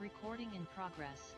Recording in progress.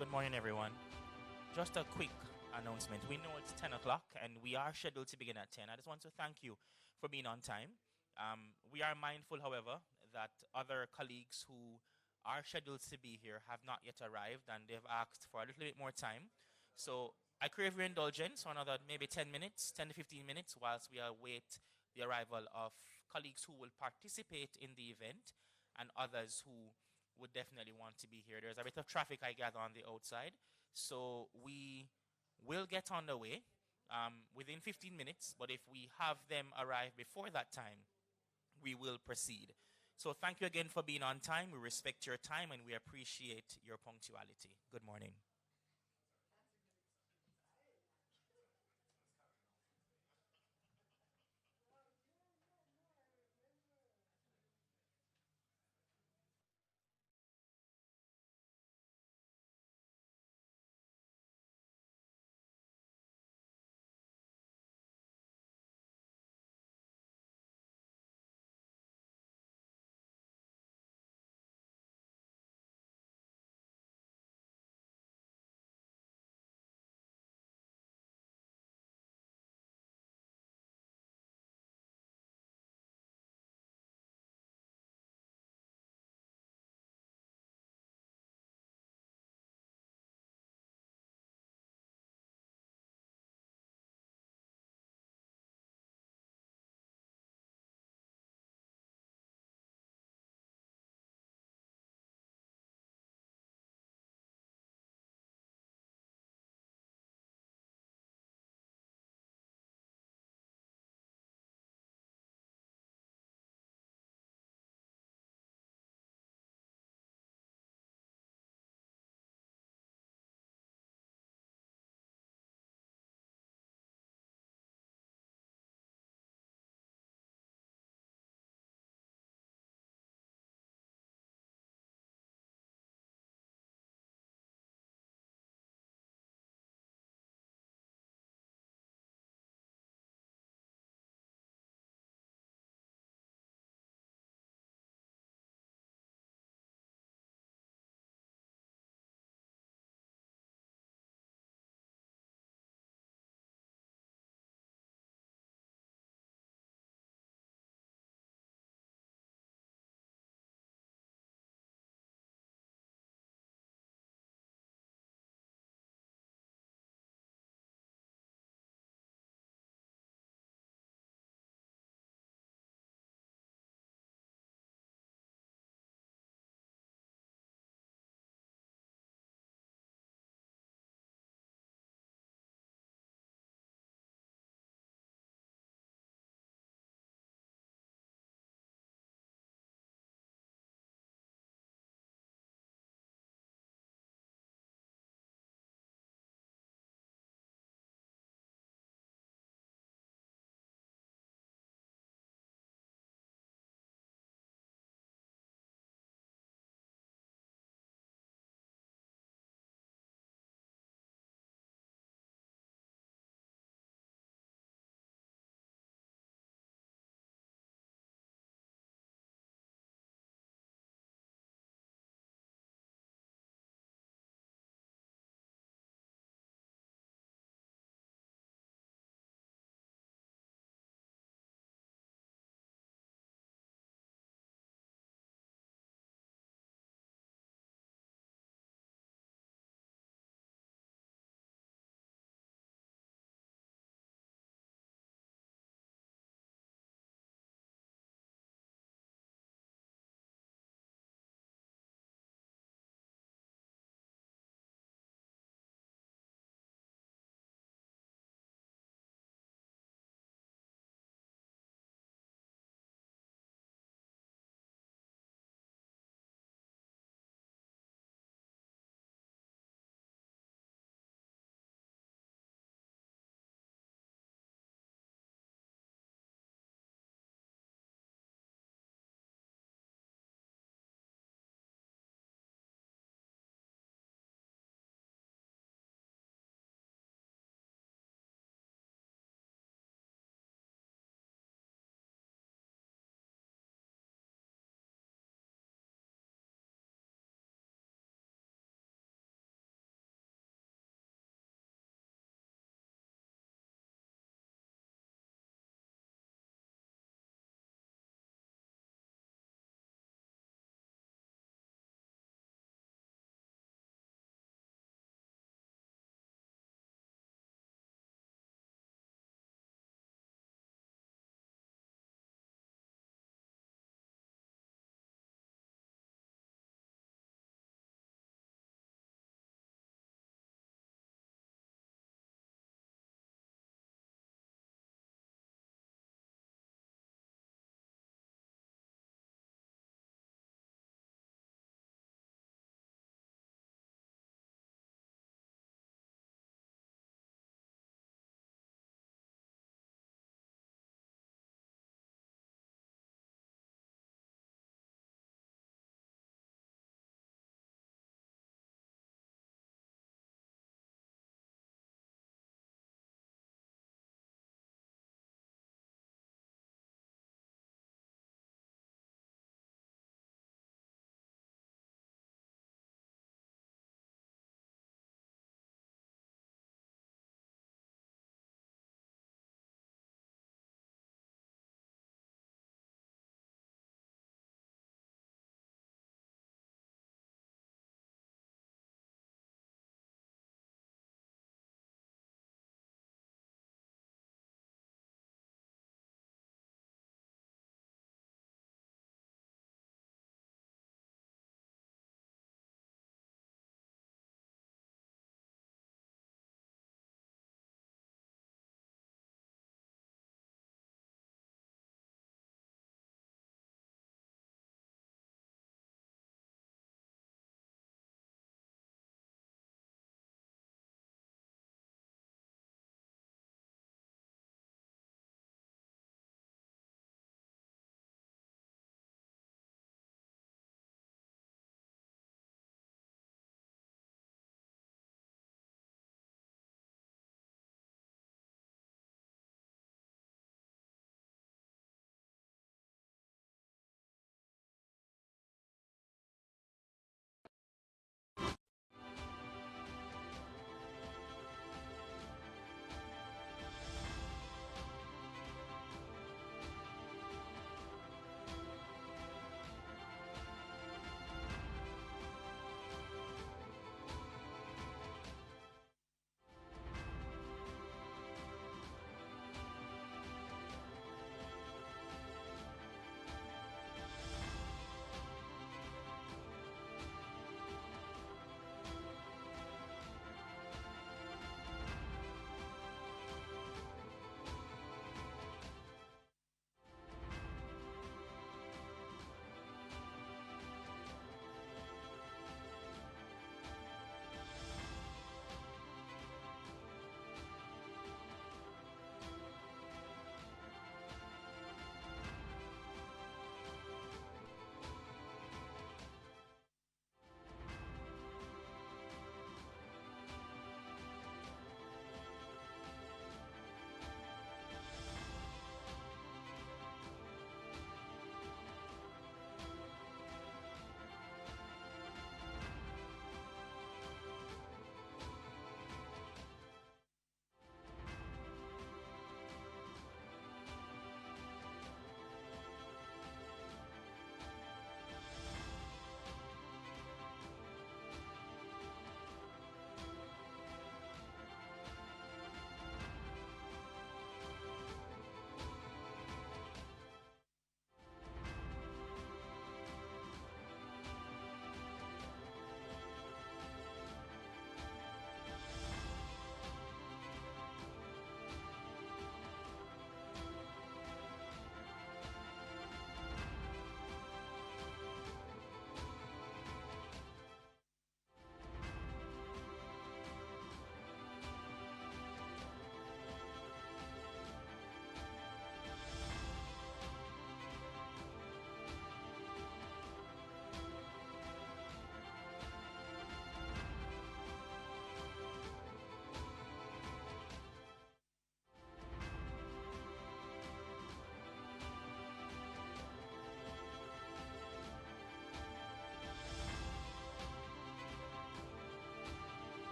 Good morning, everyone. Just a quick announcement. We know it's 10 o'clock and we are scheduled to begin at 10. I just want to thank you for being on time. We are mindful, however, that other colleagues who are scheduled to be here have not yet arrived and they've asked for a little bit more time. So I crave your indulgence for another maybe 10 minutes, 10 to 15 minutes, whilst we await the arrival of colleagues who will participate in the event and others who would definitely want to be here. There's a bit of traffic, I gather, on the outside. So we will get on the way. within 15 minutes, but if we have them arrive before that time, we will proceed. So thank you again for being on time. We respect your time and we appreciate your punctuality. Good morning.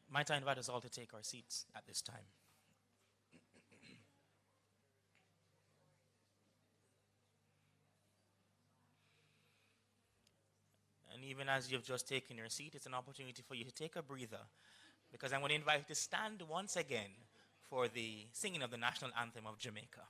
Might I invite us all to take our seats at this time? And even as you've just taken your seat, it's an opportunity for you to take a breather, because I'm going to invite you to stand once again for the singing of the national anthem of Jamaica.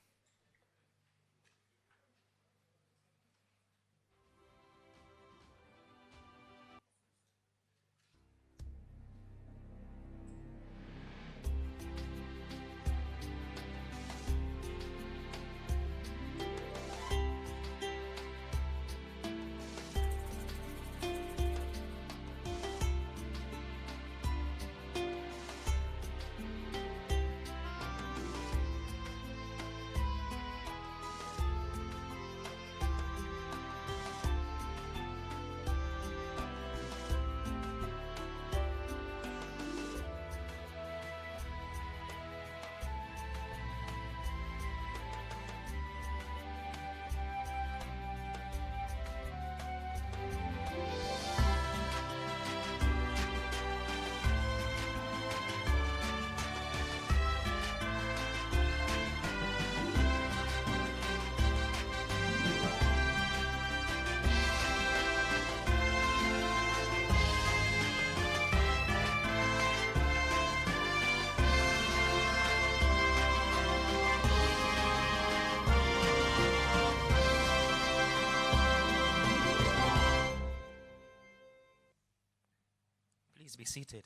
Please be seated.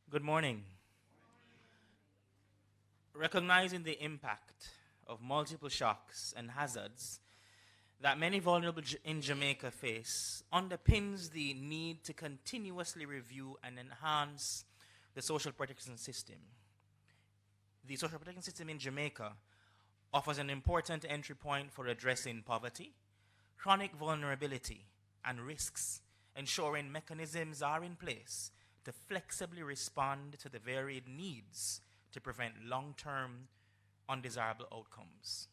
Good morning. Recognizing the impact of multiple shocks and hazards that many vulnerable in Jamaica face underpins the need to continuously review and enhance the social protection system. The social protection system in Jamaica offers an important entry point for addressing poverty, chronic vulnerability, and risks, ensuring mechanisms are in place to flexibly respond to the varied needs to prevent long-term undesirable outcomes.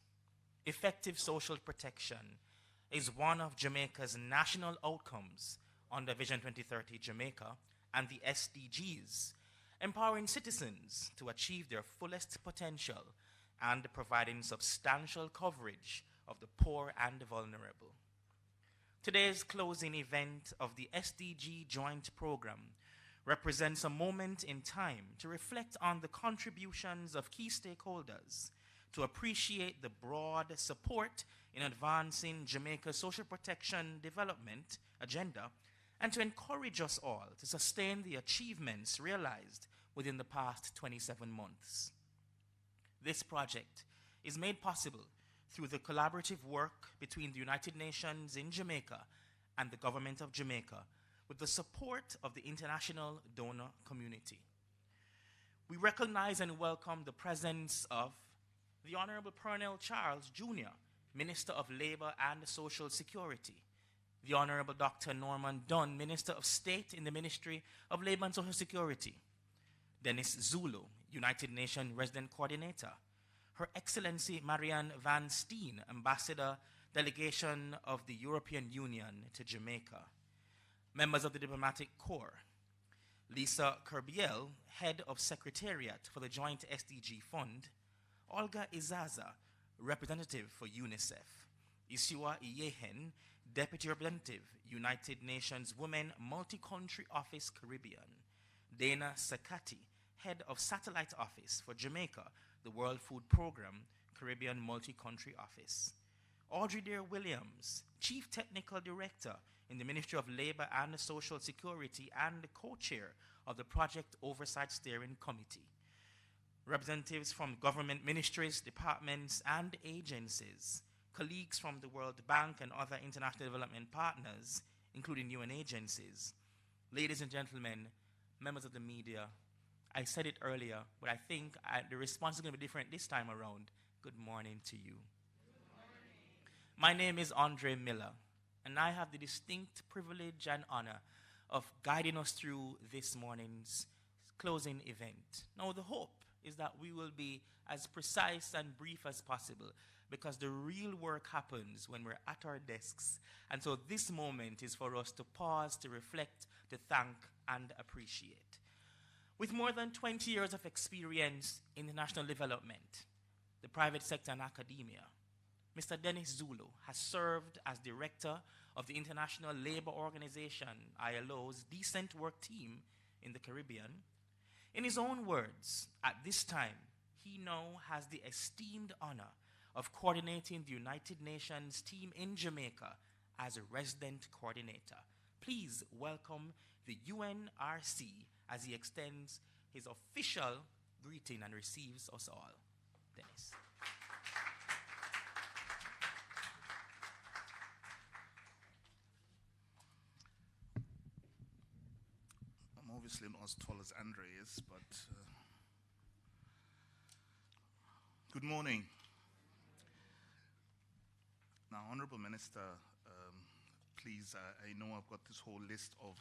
Effective social protection is one of Jamaica's national outcomes under Vision 2030 Jamaica and the SDGs, empowering citizens to achieve their fullest potential and providing substantial coverage of the poor and vulnerable. Today's closing event of the SDG Joint Program represents a moment in time to reflect on the contributions of key stakeholders, to appreciate the broad support in advancing Jamaica's social protection development agenda, and to encourage us all to sustain the achievements realized within the past 27 months. This project is made possible through the collaborative work between the United Nations in Jamaica and the government of Jamaica, with the support of the international donor community. We recognize and welcome the presence of the Honorable Pernell Charles Jr., Minister of Labor and Social Security, the Honorable Dr. Norman Dunn, Minister of State in the Ministry of Labor and Social Security, Dennis Zulu, United Nations Resident Coordinator, Her Excellency Marianne Van Steen, Ambassador, Delegation of the European Union to Jamaica, members of the Diplomatic Corps, Lisa Kerbiel, Head of Secretariat for the Joint SDG Fund, Olga Izaza, Representative for UNICEF, Isiwa Iyehen, Deputy Representative, United Nations Women Multi-Country Office Caribbean, Dana Sakati, Head of Satellite Office for Jamaica, the World Food Program, Caribbean Multi-Country Office, Audrey Dear Williams, Chief Technical Director in the Ministry of Labor and Social Security and the co-chair of the Project Oversight Steering Committee, representatives from government ministries, departments, and agencies, colleagues from the World Bank and other international development partners, including UN agencies, ladies and gentlemen, members of the media. I said it earlier, but I think the response is going to be different this time around. Good morning to you. My name is Andre Miller, and I have the distinct privilege and honor of guiding us through this morning's closing event. Now, the hope is that we will be as precise and brief as possible, because the real work happens when we're at our desks. And so this moment is for us to pause, to reflect, to thank, and appreciate. With more than 20 years of experience in international development, the private sector and academia, Mr. Dennis Zulu has served as director of the International Labour Organization, ILO's Decent Work Team in the Caribbean. In his own words, at this time, he now has the esteemed honor of coordinating the United Nations team in Jamaica as a resident coordinator. Please welcome the UNRC as he extends his official greeting and receives us all. Dennis. I'm obviously not as tall as Andre is, but good morning. Now, Honorable Minister, please, I know I've got this whole list of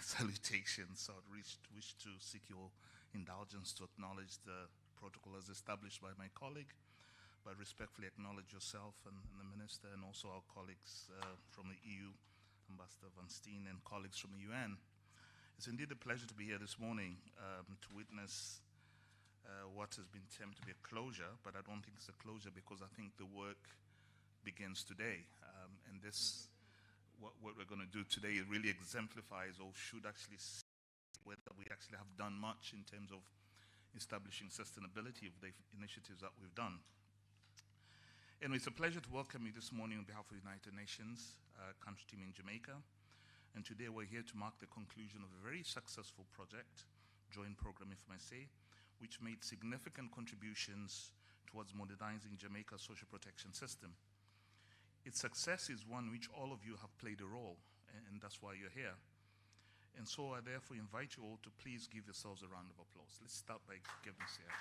salutations, so I'd wish to seek your indulgence to acknowledge the protocol as established by my colleague, but respectfully acknowledge yourself and the Minister, and also our colleagues from the EU, Ambassador Van Steen, and colleagues from the UN. It's indeed a pleasure to be here this morning to witness what has been termed to be a closure, but I don't think it's a closure because I think the work begins today. And this, what we're going to do today, really exemplifies or should actually see whether we actually have done much in terms of establishing sustainability of the initiatives that we've done. And it's a pleasure to welcome you this morning on behalf of the United Nations country team in Jamaica. And today we're here to mark the conclusion of a very successful project, joint program if I may say, which made significant contributions towards modernizing Jamaica's social protection system. Its success is one which all of you have played a role, and that's why you're here. And so I therefore invite you all to please give yourselves a round of applause. Let's start by giving this here.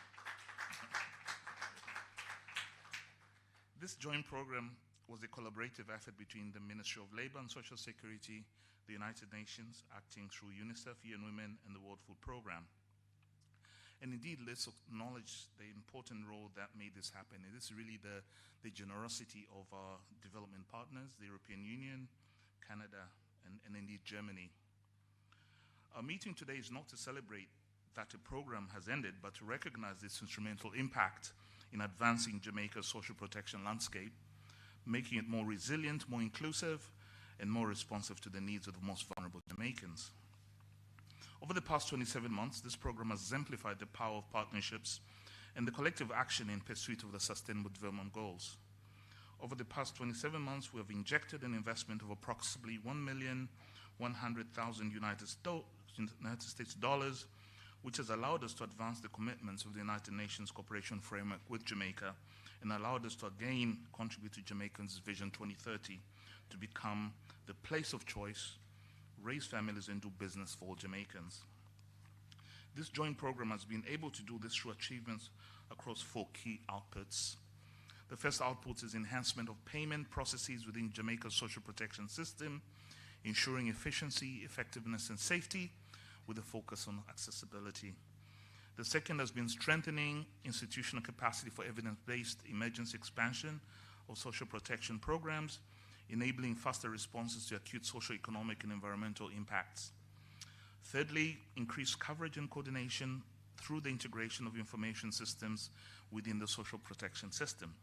This joint program was a collaborative effort between the Ministry of Labour and Social Security, the United Nations, acting through UNICEF, UN Women, and the World Food Programme. And indeed, let's acknowledge the important role that made this happen. It is really the generosity of our development partners, the European Union, Canada, and indeed Germany. Our meeting today is not to celebrate that a program has ended, but to recognize its instrumental impact in advancing Jamaica's social protection landscape, making it more resilient, more inclusive, and more responsive to the needs of the most vulnerable Jamaicans. Over the past 27 months, this program has exemplified the power of partnerships and the collective action in pursuit of the Sustainable Development Goals. Over the past 27 months, we have injected an investment of approximately $1,100,000 United States dollars, which has allowed us to advance the commitments of the United Nations Cooperation Framework with Jamaica and allowed us to again contribute to Jamaicans' Vision 2030 to become the place of choice, raise families, and do business for all Jamaicans. This joint program has been able to do this through achievements across 4 key outputs. The first output is enhancement of payment processes within Jamaica's social protection system, ensuring efficiency, effectiveness, and safety with a focus on accessibility. The second has been strengthening institutional capacity for evidence-based emergency expansion of social protection programs, enabling faster responses to acute social, economic, and environmental impacts. Thirdly, increased coverage and coordination through the integration of information systems within the social protection system.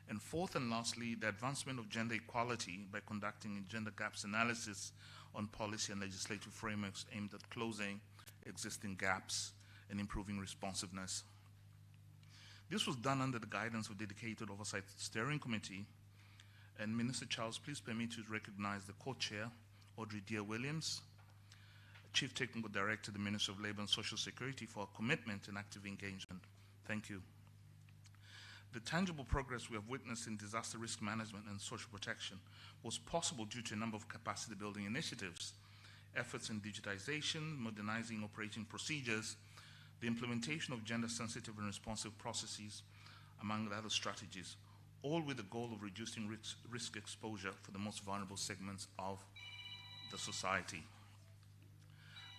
And fourth and lastly, the advancement of gender equality by conducting a gender gaps analysis on policy and legislative frameworks aimed at closing existing gaps and improving responsiveness. This was done under the guidance of dedicated oversight steering committee. And Minister Charles, please permit me to recognize the co-chair, Audrey Dear-Williams, Chief Technical Director, the Ministry of Labour and Social Security, for our commitment and active engagement. Thank you. The tangible progress we have witnessed in disaster risk management and social protection was possible due to a number of capacity building initiatives, efforts in digitization, modernizing operating procedures, the implementation of gender sensitive and responsive processes, among other strategies, all with the goal of reducing risk exposure for the most vulnerable segments of the society.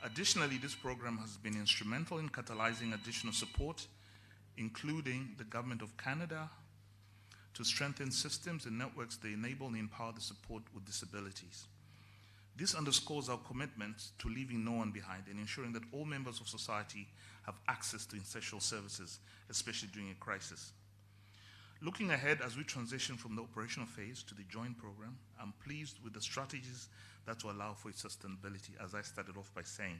Additionally, this program has been instrumental in catalyzing additional support, including the Government of Canada, to strengthen systems and networks that enable and empower the support with disabilities. This underscores our commitment to leaving no one behind and ensuring that all members of society have access to essential services, especially during a crisis. Looking ahead as we transition from the operational phase to the joint program, I'm pleased with the strategies that will allow for its sustainability, as I started off by saying.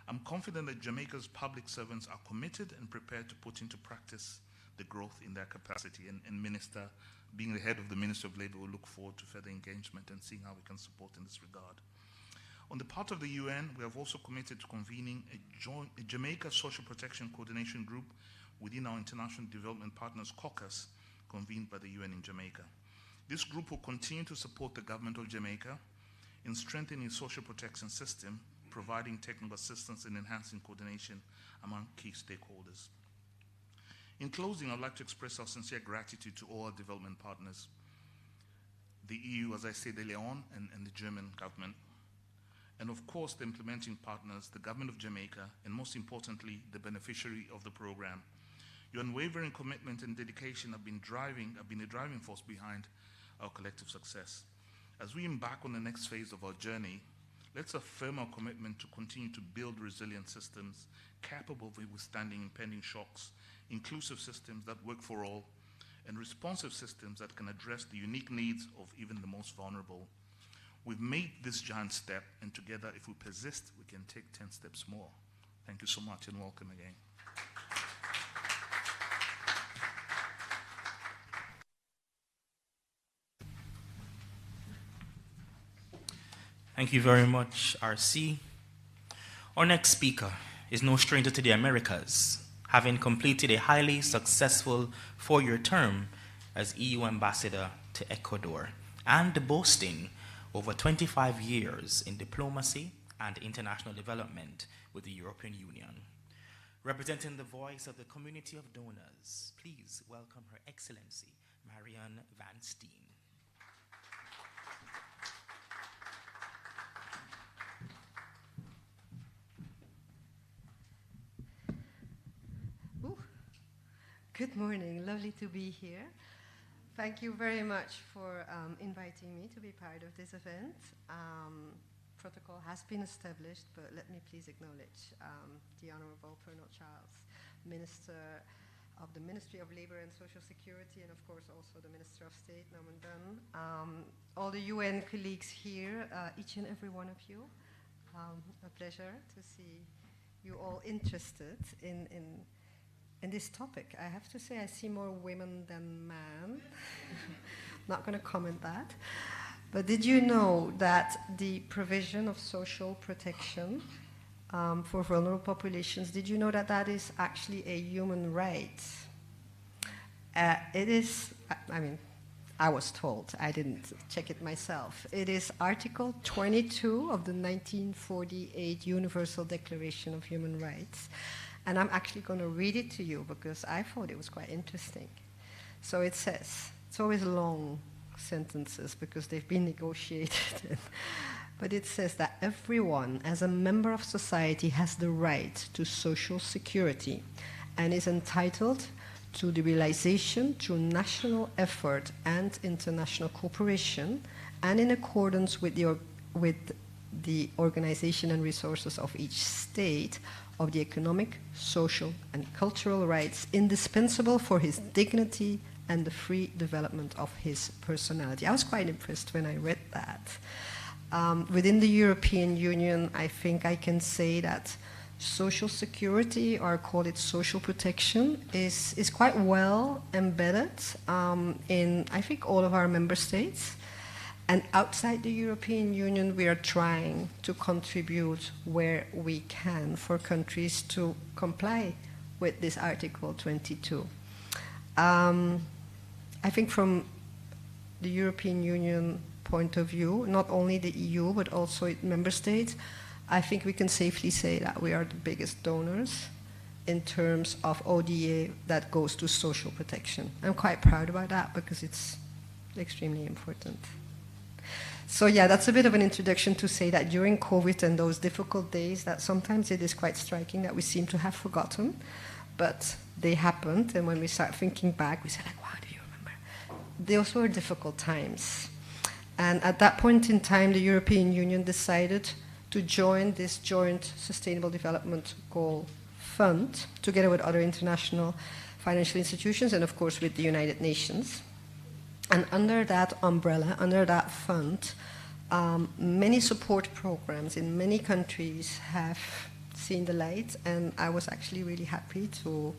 I'm confident that Jamaica's public servants are committed and prepared to put into practice the growth in their capacity. And Minister, being the head of the Ministry of Labour, will look forward to further engagement and seeing how we can support in this regard. On the part of the UN, we have also committed to convening a Jamaica Social Protection Coordination Group within our International Development Partners Caucus, convened by the UN in Jamaica. This group will continue to support the government of Jamaica in strengthening its social protection system, providing technical assistance and enhancing coordination among key stakeholders. In closing, I'd like to express our sincere gratitude to all our development partners, the EU, as I said earlier on, and the German government, and of course the implementing partners, the government of Jamaica, and most importantly, the beneficiary of the program. Your unwavering commitment and dedication have been a driving force behind our collective success. As we embark on the next phase of our journey, let's affirm our commitment to continue to build resilient systems capable of withstanding impending shocks, inclusive systems that work for all, and responsive systems that can address the unique needs of even the most vulnerable. We've made this giant step, and together, if we persist, we can take 10 steps more. Thank you so much, and welcome again. Thank you very much, RC. Our next speaker is no stranger to the Americas, having completed a highly successful 4-year term as EU ambassador to Ecuador and boasting over 25 years in diplomacy and international development with the European Union. Representing the voice of the community of donors, please welcome Her Excellency Marianne Van Steen. Good morning, lovely to be here. Thank you very much for inviting me to be part of this event. Protocol has been established, but let me please acknowledge the Honorable Colonel Charles, Minister of the Ministry of Labour and Social Security, and of course also the Minister of State, Norman Dunn, all the UN colleagues here, each and every one of you. A pleasure to see you all interested in this topic. I have to say I see more women than men. Not going to comment that. But did you know that the provision of social protection for vulnerable populations, did you know that that is actually a human right? It is, I mean, I was told, I didn't check it myself. It is Article 22 of the 1948 Universal Declaration of Human Rights. And I'm actually going to read it to you because I thought it was quite interesting. So it says, it's always long sentences because they've been negotiated. But it says that everyone, as a member of society, has the right to social security and is entitled to the realization through national effort and international cooperation and in accordance with the organization and resources of each state of the economic, social, and cultural rights indispensable for his dignity and the free development of his personality. I was quite impressed when I read that. Within the European Union, I think I can say that social security, or call it social protection, is quite well embedded in, I think, all of our member states. And outside the European Union, we are trying to contribute where we can for countries to comply with this Article 22. I think from the European Union point of view, not only the EU, but also member states, I think we can safely say that we are the biggest donors in terms of ODA that goes to social protection. I'm quite proud about that because it's extremely important. So yeah, that's a bit of an introduction to say that during COVID and those difficult days, that sometimes it is quite striking that we seem to have forgotten, but they happened, and when we start thinking back, we say like, wow, do you remember? Those were difficult times. And at that point in time, the European Union decided to join this joint Sustainable Development Goal Fund, together with other international financial institutions, and of course with the United Nations. And under that umbrella, under that fund, many support programs in many countries have seen the light, and I was actually really happy to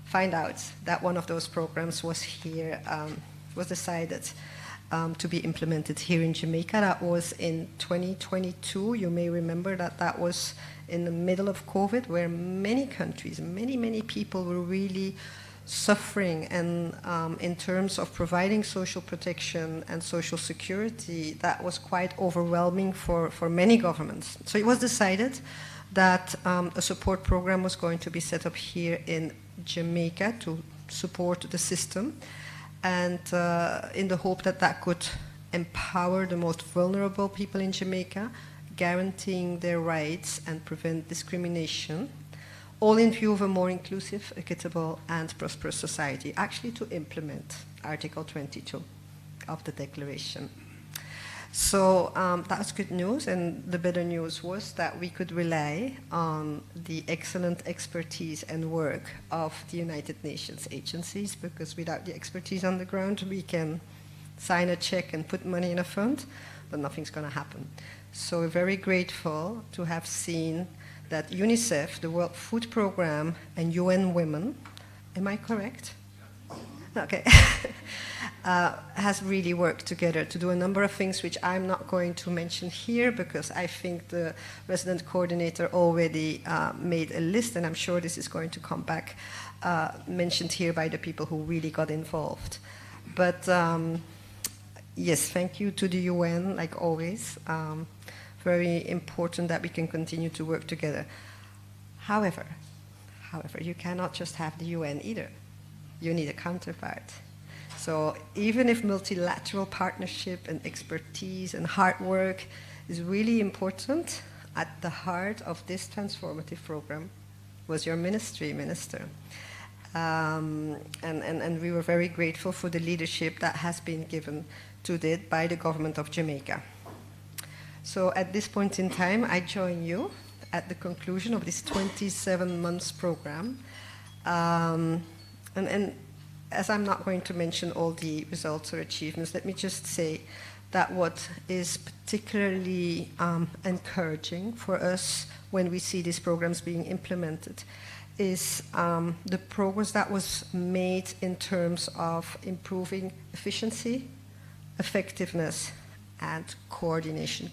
find out that one of those programs was here, was decided to be implemented here in Jamaica. That was in 2022. You may remember that that was in the middle of COVID, where many countries, many people were really suffering, and in terms of providing social protection and social security, that was quite overwhelming for many governments. So it was decided that a support program was going to be set up here in Jamaica to support the system, and in the hope that that could empower the most vulnerable people in Jamaica, guaranteeing their rights and prevent discrimination, all in view of a more inclusive, equitable, and prosperous society, actually to implement Article 22 of the Declaration. So that's good news, and the better news was that we could rely on the excellent expertise and work of the United Nations agencies, because without the expertise on the ground, we can sign a check and put money in a fund, but nothing's going to happen. So we're very grateful to have seen that UNICEF, the World Food Programme, and UN Women, am I correct? Okay, has really worked together to do a number of things which I'm not going to mention here, because I think the resident coordinator already made a list, and I'm sure this is going to come back mentioned here by the people who really got involved. But yes, thank you to the UN, like always. Very important that we can continue to work together. However, you cannot just have the UN either. You need a counterpart. So even if multilateral partnership and expertise and hard work is really important, at the heart of this transformative program was your ministry, Minister. And we were very grateful for the leadership that has been given to it by the government of Jamaica. So at this point in time, I join you at the conclusion of this 27 months program. And as I'm not going to mention all the results or achievements, let me just say that what is particularly encouraging for us when we see these programs being implemented is the progress that was made in terms of improving efficiency, effectiveness, and coordination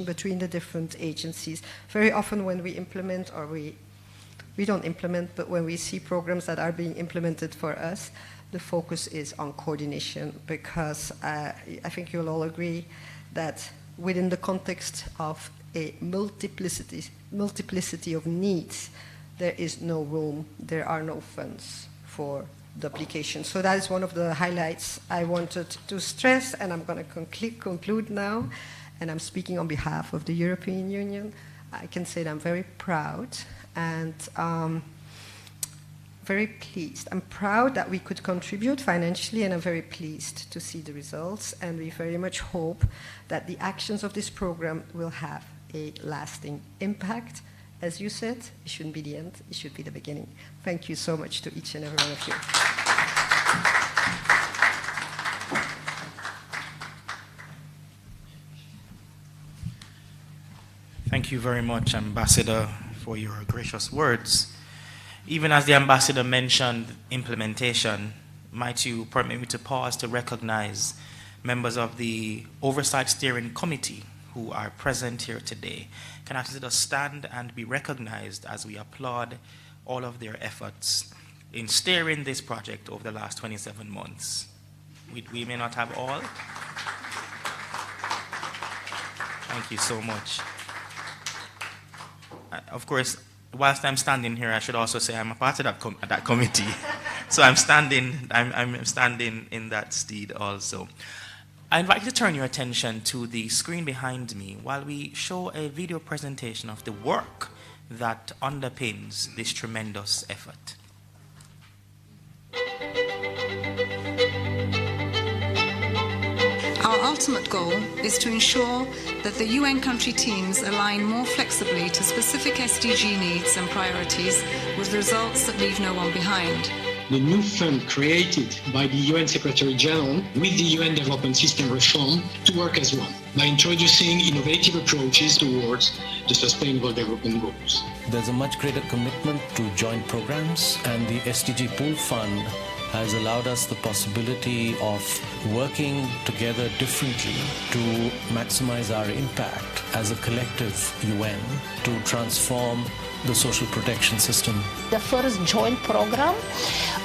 between the different agencies. Very often when we implement, or we don't implement, but when we see programs that are being implemented for us, the focus is on coordination, because I think you'll all agree that within the context of a multiplicity of needs, there is no room, there are no funds for duplication. So that is one of the highlights I wanted to stress, and I'm going to conclude now, and I'm speaking on behalf of the European Union. I can say that I'm very proud and very pleased. I'm proud that we could contribute financially, and I'm very pleased to see the results, and we very much hope that the actions of this program will have a lasting impact. As you said, it shouldn't be the end, it should be the beginning. Thank you so much to each and every one of you. Thank you very much, Ambassador, for your gracious words. Even as the Ambassador mentioned implementation, might you permit me to pause to recognize members of the Oversight Steering Committee who are present here today. Can I ask you to stand and be recognized as we applaud all of their efforts in steering this project over the last 27 months. We may not have all. Thank you so much. Of course, whilst I'm standing here, I should also say I'm a part of that committee. So I'm standing in that stead also. I invite you to turn your attention to the screen behind me while we show a video presentation of the work that underpins this tremendous effort. Our ultimate goal is to ensure that the UN country teams align more flexibly to specific SDG needs and priorities with results that leave no one behind. The new fund created by the UN Secretary General with the UN Development System reform to work as one by introducing innovative approaches towards the Sustainable Development Goals. There's a much greater commitment to joint programs, and the SDG Pool Fund has allowed us the possibility of working together differently to maximize our impact as a collective UN to transform the social protection system. The first joint program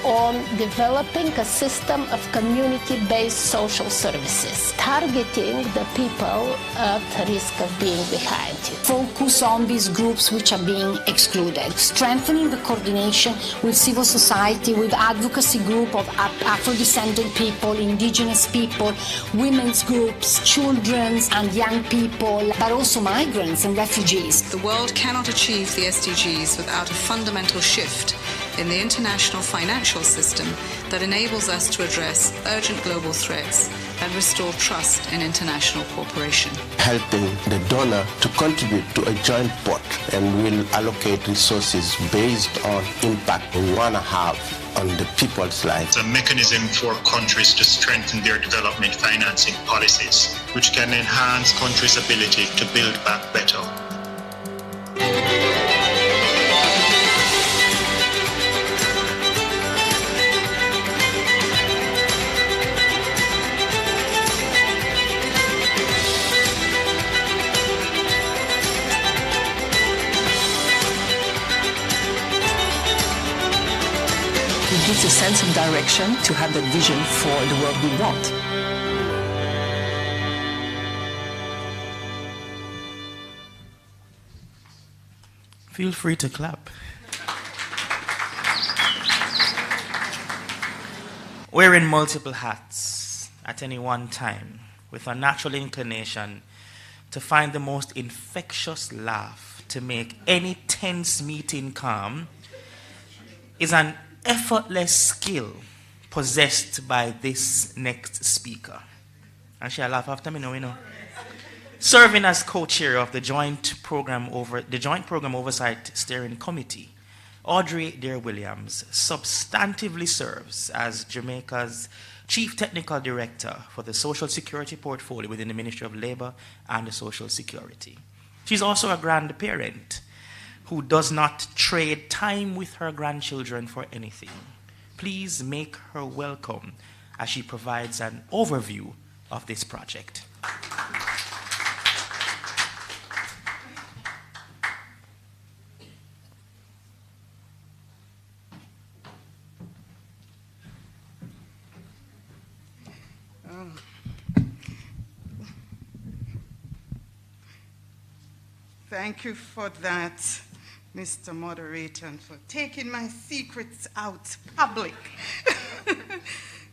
on developing a system of community-based social services, targeting the people at risk of being behind. Focus on these groups which are being excluded, strengthening the coordination with civil society, with advocacy group of Afro-descendant people, indigenous people, women's groups, children's and young people, but also migrants and refugees. The world cannot achieve the SDGs without a fundamental shift in the international financial system that enables us to address urgent global threats and restore trust in international cooperation. Helping the donor to contribute to a joint pot, and will allocate resources based on impact we want to have on the people's lives. It's a mechanism for countries to strengthen their development financing policies, which can enhance countries' ability to build back better. It gives a sense of direction to have that vision for the world we want. Feel free to clap. Wearing multiple hats at any one time, with a natural inclination to find the most infectious laugh to make any tense meeting calm, is an effortless skill possessed by this next speaker. And she'll laugh after me, no. Serving as co-chair of the Joint Program Oversight Steering Committee, Audrey Dear-Williams substantively serves as Jamaica's Chief Technical Director for the Social Security Portfolio within the Ministry of Labor and Social Security. She's also a grandparent who does not trade time with her grandchildren for anything. Please make her welcome as she provides an overview of this project. Thank you for that, Mr. Moderator, and for taking my secrets out public.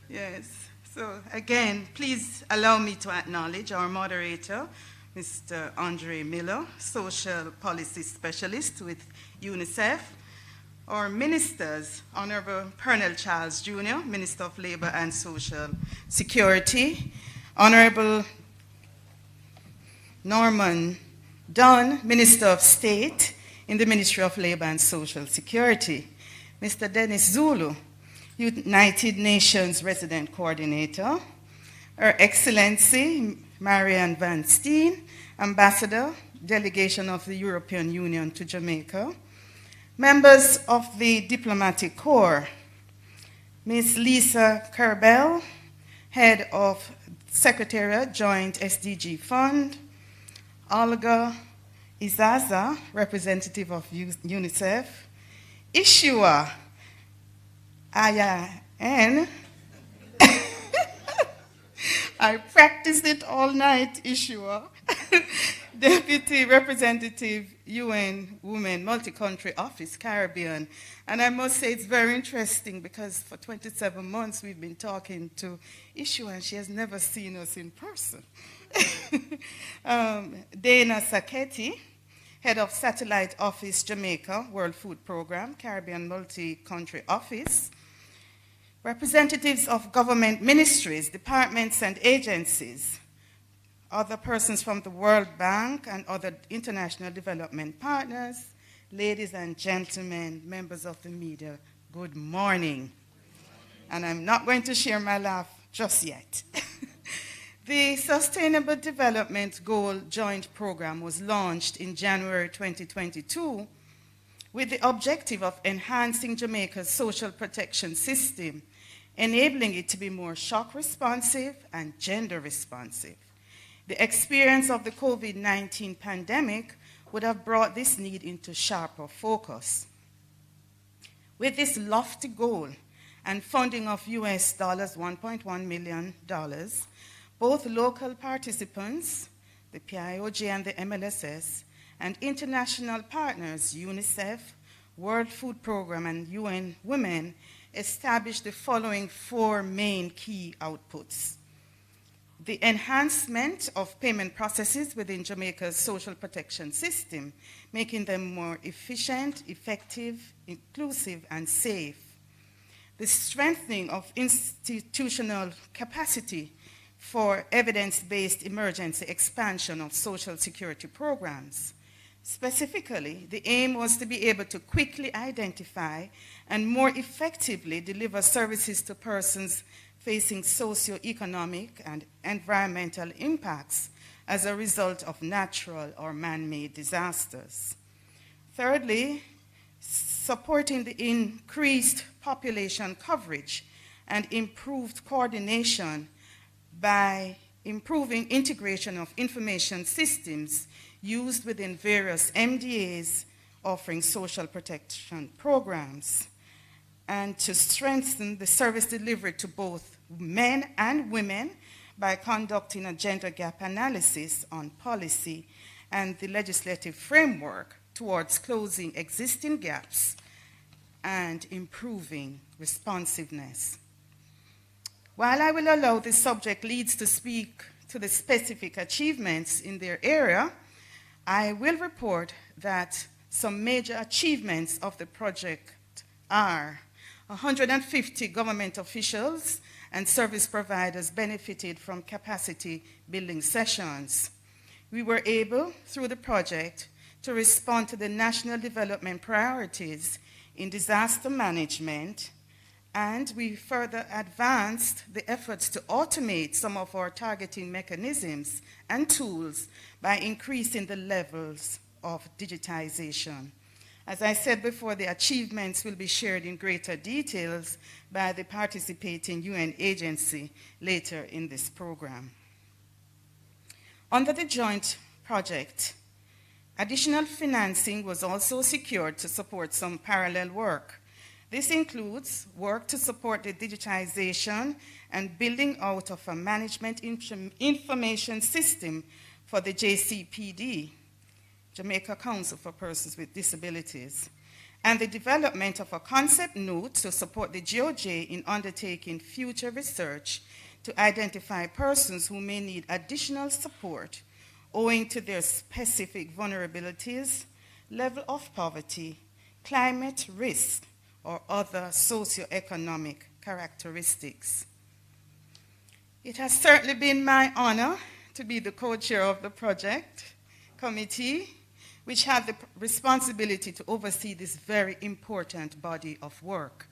Yes, so again, please allow me to acknowledge our moderator, Mr. Andre Miller, Social Policy Specialist with UNICEF, our ministers, Honorable Pernell Charles Jr., Minister of Labor and Social Security, Honorable Norman Dunn, Minister of State in the Ministry of Labor and Social Security, Mr. Dennis Zulu, United Nations Resident Coordinator, Her Excellency Marianne Van Steen, Ambassador, Delegation of the European Union to Jamaica, members of the Diplomatic Corps, Ms. Lisa Kerbel, Head of Secretariat Joint SDG Fund, Olga Izaza, representative of UNICEF, Ishua Ayaen, I practiced it all night, Ishua, Deputy Representative UN Women Multi-Country Office, Caribbean. And I must say it's very interesting because for 27 months we've been talking to Issue and she has never seen us in person. Dana Sacchetti, Head of Satellite Office, Jamaica, World Food Program, Caribbean Multi-Country Office. Representatives of government ministries, departments and agencies, other persons from the World Bank and other international development partners, ladies and gentlemen, members of the media, good morning. And I'm not going to share my laugh just yet. The Sustainable Development Goal Joint Program was launched in January 2022 with the objective of enhancing Jamaica's social protection system, enabling it to be more shock responsive and gender responsive. The experience of the COVID-19 pandemic would have brought this need into sharper focus. With this lofty goal and funding of US $1.1 million, both local participants, the PIOJ and the MLSS, and international partners, UNICEF, World Food Program, and UN Women, established the following 4 main key outputs. The enhancement of payment processes within Jamaica's social protection system, making them more efficient, effective, inclusive, and safe. The strengthening of institutional capacity for evidence-based emergency expansion of social security programs. Specifically, the aim was to be able to quickly identify and more effectively deliver services to persons facing socioeconomic and environmental impacts as a result of natural or man-made disasters. Thirdly, supporting the increased population coverage and improved coordination by improving integration of information systems used within various MDAs offering social protection programs, and to strengthen the service delivery to both men and women by conducting a gender gap analysis on policy and the legislative framework towards closing existing gaps and improving responsiveness. While I will allow the subject leads to speak to the specific achievements in their area, I will report that some major achievements of the project are 150 government officials and service providers benefited from capacity building sessions. We were able, through the project, to respond to the national development priorities in disaster management, and we further advanced the efforts to automate some of our targeting mechanisms and tools by increasing the levels of digitization. As I said before, the achievements will be shared in greater details by the participating UN agency later in this program. Under the joint project, additional financing was also secured to support some parallel work. This includes work to support the digitization and building out of a management information system for the JCPD, Jamaica Council for Persons with Disabilities, and the development of a concept note to support the GOJ in undertaking future research to identify persons who may need additional support owing to their specific vulnerabilities, level of poverty, climate risk, or other socioeconomic characteristics. It has certainly been my honor to be the co-chair of the project committee, which had the responsibility to oversee this very important body of work.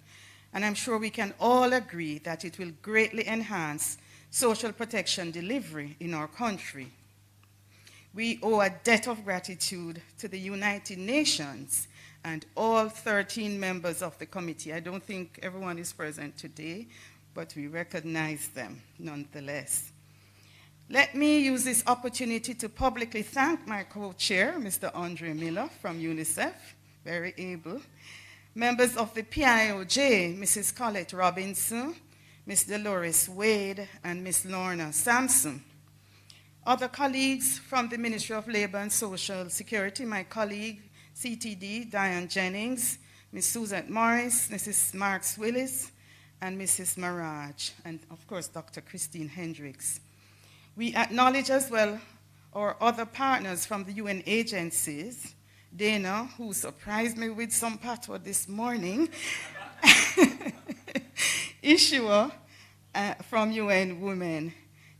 And I'm sure we can all agree that it will greatly enhance social protection delivery in our country. We owe a debt of gratitude to the United Nations and all 13 members of the committee. I don't think everyone is present today, but we recognize them nonetheless. Let me use this opportunity to publicly thank my co-chair, Mr. Andre Miller from UNICEF, very able, members of the PIOJ, Mrs. Colette Robinson, Ms. Dolores Wade, and Ms. Lorna Sampson, Other colleagues from the Ministry of Labor and Social Security, my colleague, CTD, Diane Jennings, Ms. Suzette Morris, Mrs. Marks Willis, and Mrs. Maraj, and of course, Dr. Christine Hendricks. We acknowledge as well our other partners from the UN agencies, Dana, who surprised me with some patois this morning, Ishua from UN Women.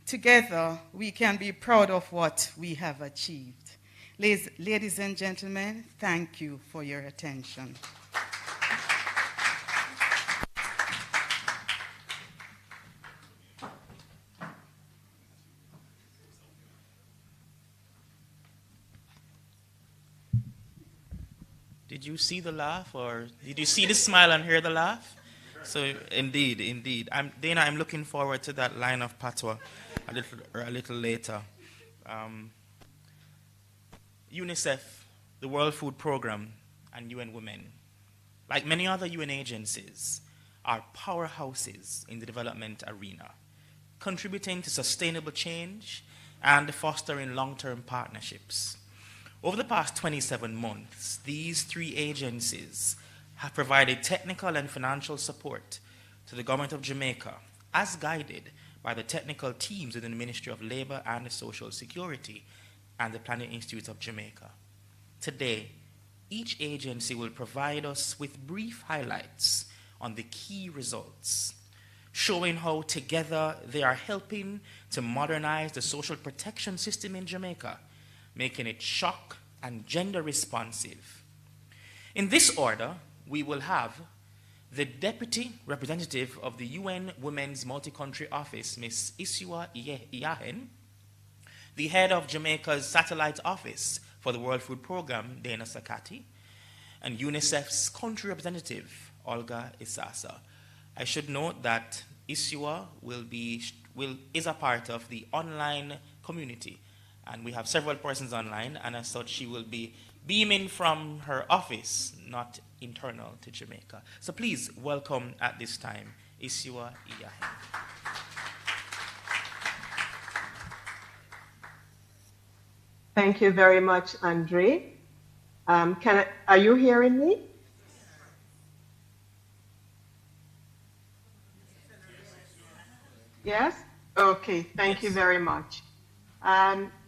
Together, we can be proud of what we have achieved. Ladies and gentlemen, thank you for your attention. Did you see the laugh, or did you see the smile and hear the laugh? So indeed. Dana, I'm looking forward to that line of patois a little later. UNICEF, the World Food Programme, and UN Women, like many other UN agencies, are powerhouses in the development arena, contributing to sustainable change and fostering long-term partnerships. Over the past 27 months, these three agencies have provided technical and financial support to the government of Jamaica, as guided by the technical teams within the Ministry of Labor and Social Security and the Planning Institute of Jamaica. Today, each agency will provide us with brief highlights on the key results, showing how together they are helping to modernize the social protection system in Jamaica, making it shock and gender responsive. In this order, we will have the Deputy Representative of the UN Women's Multi-Country Office, Ms. Isua Iyahen, the Head of Jamaica's Satellite Office for the World Food Programme, Dana Sakati, and UNICEF's Country Representative, Olga Isasa. I should note that Isua is a part of the online community, and we have several persons online, and as such, she will be beaming from her office, not internal to Jamaica. So please welcome at this time, Isua Iyahen. Thank you very much, Andre. Are you hearing me? Yes? Okay, thank you very much.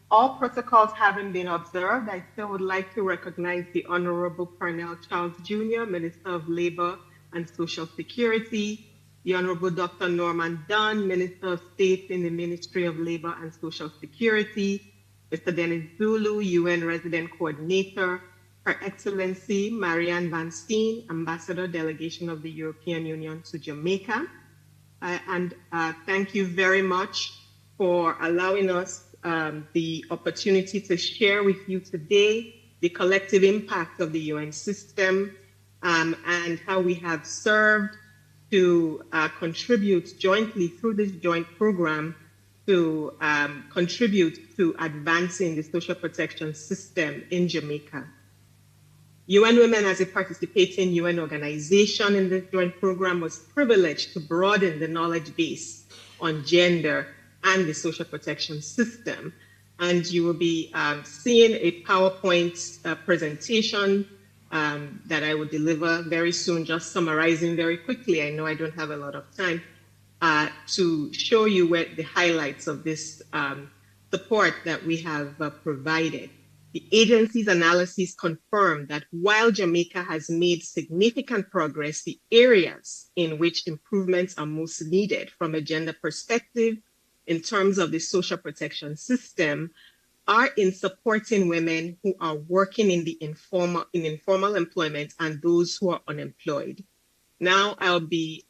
All protocols having been observed, I still would like to recognize the Honorable Pernell Charles Jr., Minister of Labor and Social Security, the Honorable Dr. Norman Dunn, Minister of State in the Ministry of Labor and Social Security, Mr. Dennis Zulu, UN Resident Coordinator, Her Excellency Marianne Van Steen, Ambassador Delegation of the European Union to Jamaica. And thank you very much for allowing us the opportunity to share with you today the collective impact of the UN system and how we have served to contribute jointly through this joint program to contribute to advancing the social protection system in Jamaica. UN Women, as a participating UN organization in this joint program, was privileged to broaden the knowledge base on gender and the social protection system. And you will be seeing a PowerPoint presentation that I will deliver very soon, just summarizing very quickly. I know I don't have a lot of time to show you where the highlights of this support that we have provided. The agency's analysis confirmed that while Jamaica has made significant progress, the areas in which improvements are most needed from a gender perspective in terms of the social protection system are in supporting women who are working in the informal employment and those who are unemployed. Now I'll be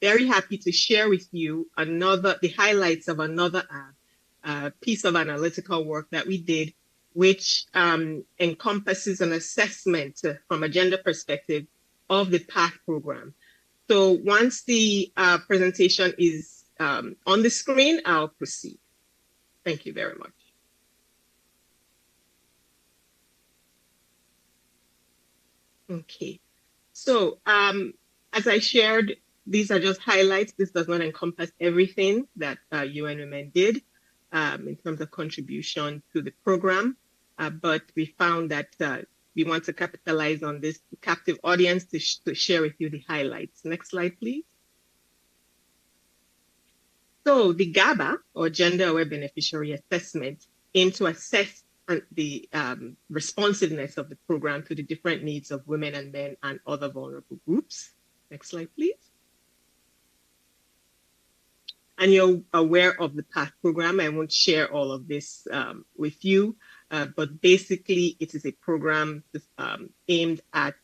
very happy to share with you the highlights of another piece of analytical work that we did, which encompasses an assessment from a gender perspective of the PATH program. So once the presentation is on the screen, I'll proceed. Thank you very much. Okay, so as I shared, these are just highlights. This does not encompass everything that UN Women did. in terms of contribution to the program, but we found that we want to capitalize on this captive audience to share with you the highlights. Next slide, please. So the GABA, or Gender Aware Beneficiary Assessment, aimed to assess the responsiveness of the program to the different needs of women and men and other vulnerable groups. Next slide, please. And you're aware of the PATH program. I won't share all of this with you, but basically it is a program aimed at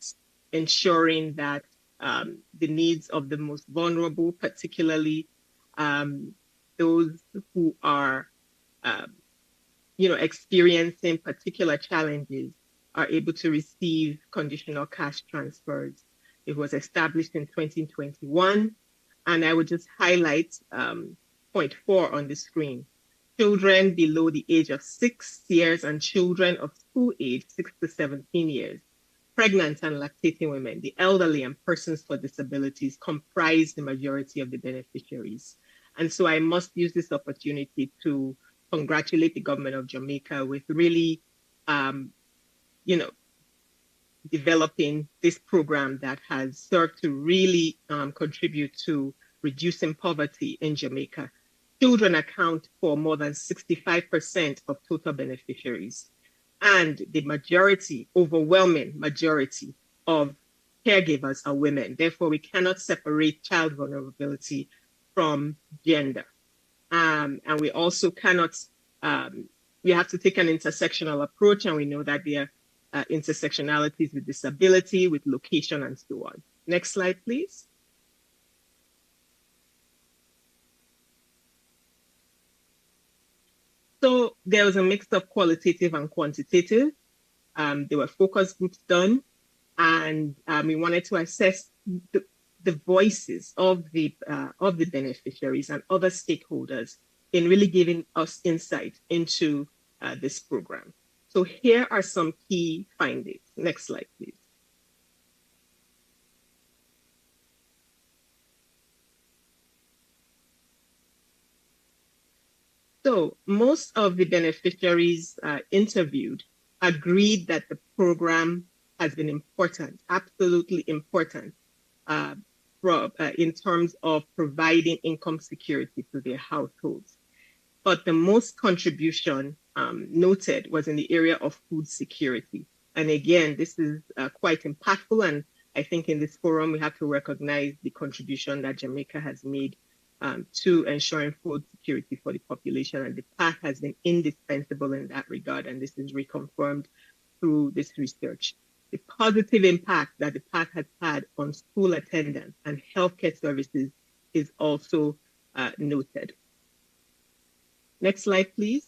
ensuring that the needs of the most vulnerable, particularly those who are experiencing particular challenges, are able to receive conditional cash transfers. It was established in 2021. And I would just highlight point 4 on the screen. Children below the age of 6 years and children of school age 6 to 17 years, pregnant and lactating women, the elderly, and persons with disabilities comprise the majority of the beneficiaries. And so I must use this opportunity to congratulate the government of Jamaica with really, developing this program that has served to really contribute to reducing poverty in Jamaica. Children account for more than 65% of total beneficiaries, and the majority, overwhelming majority of caregivers are women. Therefore, we cannot separate child vulnerability from gender. And we also cannot, we have to take an intersectional approach, and we know that there are intersectionalities with disability, with location, and so on. Next slide, please. So there was a mix of qualitative and quantitative. There were focus groups done, and we wanted to assess the voices of the beneficiaries and other stakeholders in really giving us insight into this program. So here are some key findings. Next slide, please. So most of the beneficiaries interviewed agreed that the program has been important, absolutely important, in terms of providing income security to their households. But the most contribution noted was in the area of food security. And again, this is quite impactful. And I think in this forum, we have to recognize the contribution that Jamaica has made to ensuring food security for the population. And the PATH has been indispensable in that regard. And this is reconfirmed through this research. The positive impact that the PATH has had on school attendance and healthcare services is also noted. Next slide, please.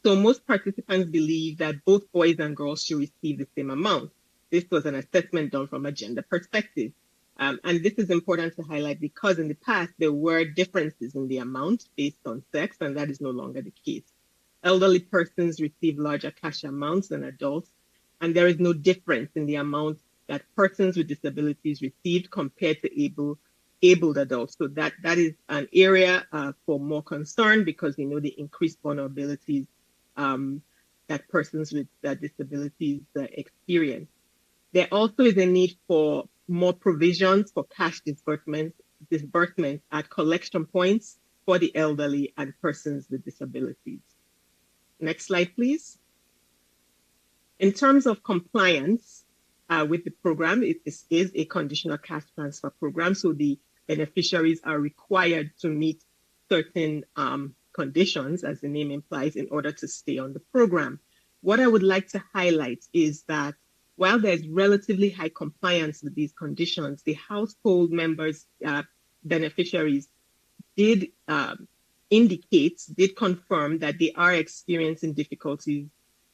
So most participants believe that both boys and girls should receive the same amount. This was an assessment done from a gender perspective. And this is important to highlight because in the past, there were differences in the amount based on sex, and that is no longer the case. Elderly persons receive larger cash amounts than adults, and there is no difference in the amount that persons with disabilities received compared to abled adults. So that is an area for more concern because we know the increased vulnerabilities that persons with disabilities experience. There also is a need for more provisions for cash disbursement at collection points for the elderly and persons with disabilities. Next slide, please. In terms of compliance with the program, it is a conditional cash transfer program, so the beneficiaries are required to meet certain conditions, as the name implies, in order to stay on the program. What I would like to highlight is that while there's relatively high compliance with these conditions, the household members, beneficiaries, did confirm that they are experiencing difficulties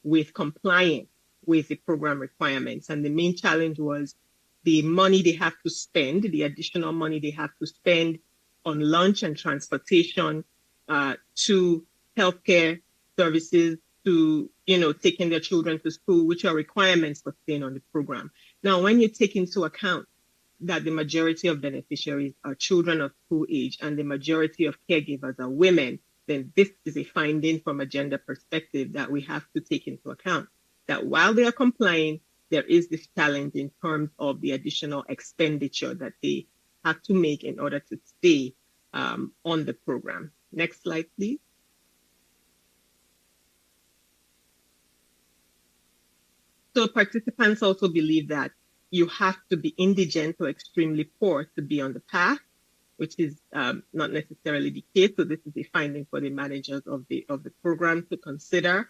with complying with the program requirements. And the main challenge was the money they have to spend, the additional money they have to spend on lunch and transportation to healthcare services, to taking their children to school, which are requirements for staying on the program. Now, when you take into account that the majority of beneficiaries are children of school age and the majority of caregivers are women, then this is a finding from a gender perspective that we have to take into account. That while they are complying, there is this challenge in terms of the additional expenditure that they have to make in order to stay on the program. Next slide, please. So participants also believe that you have to be indigent or extremely poor to be on the path, which is not necessarily the case. So this is a finding for the managers of the program to consider.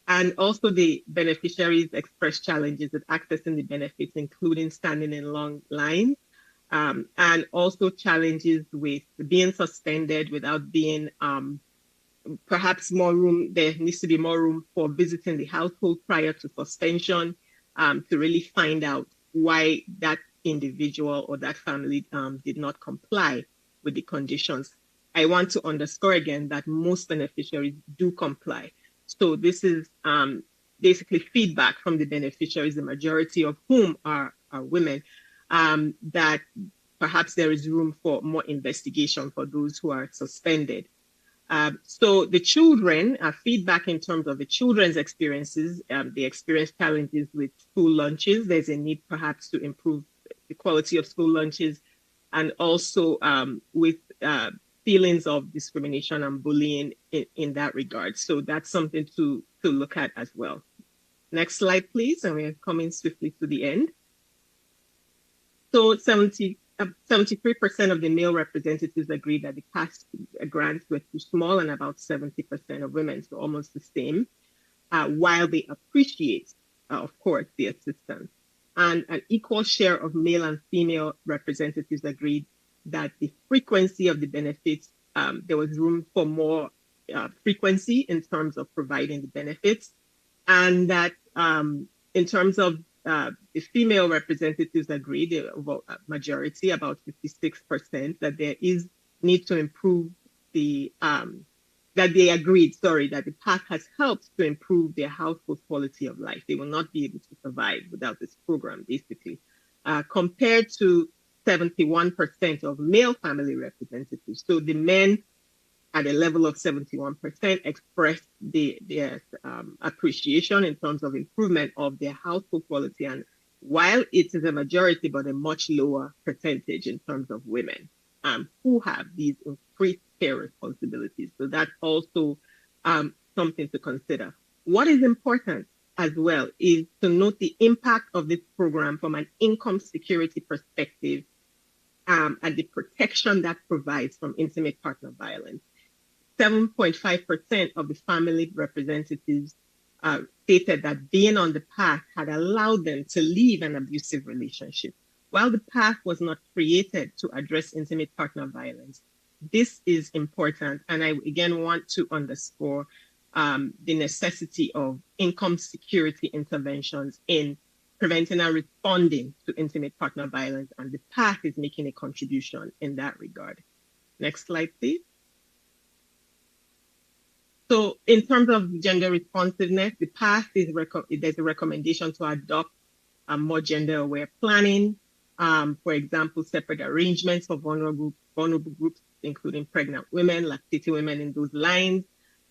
And also the beneficiaries express challenges with accessing the benefits, including standing in long lines, and also challenges with being suspended without being perhaps more room. There needs to be more room for visiting the household prior to suspension to really find out why that individual or that family did not comply with the conditions. I want to underscore again that most beneficiaries do comply. So this is basically feedback from the beneficiaries, the majority of whom are women, that perhaps there is room for more investigation for those who are suspended. So the children, feedback in terms of the children's experiences, they experience challenges with school lunches. There's a need perhaps to improve the quality of school lunches, and also with feelings of discrimination and bullying in that regard. So that's something to look at as well. Next slide, please. And we're coming swiftly to the end. So 73% of the male representatives agreed that the past grants were too small, and about 70% of women, so almost the same, while they appreciate, of course, the assistance. And an equal share of male and female representatives agreed that the frequency of the benefits, there was room for more frequency in terms of providing the benefits, and that in terms of the female representatives agreed, the majority, about 56%, that there is need to improve the, that they agreed, that the path has helped to improve their household quality of life. They will not be able to survive without this program, basically, compared to 71% of male family representatives. So the men at a level of 71% expressed their appreciation in terms of improvement of their household quality. And while it is a majority, but a much lower percentage in terms of women who have these increased care responsibilities. So that's also something to consider. What is important as well is to note the impact of this program from an income security perspective and the protection that provides from intimate partner violence. 7.5% of the family representatives stated that being on the path had allowed them to leave an abusive relationship. While the path was not created to address intimate partner violence, this is important. And I again want to underscore the necessity of income security interventions in preventing and responding to intimate partner violence. And the path is making a contribution in that regard. Next slide, please. So in terms of gender responsiveness, the path is there's a recommendation to adopt more gender-aware planning. For example, separate arrangements for vulnerable groups, including pregnant women, lactating women in those lines,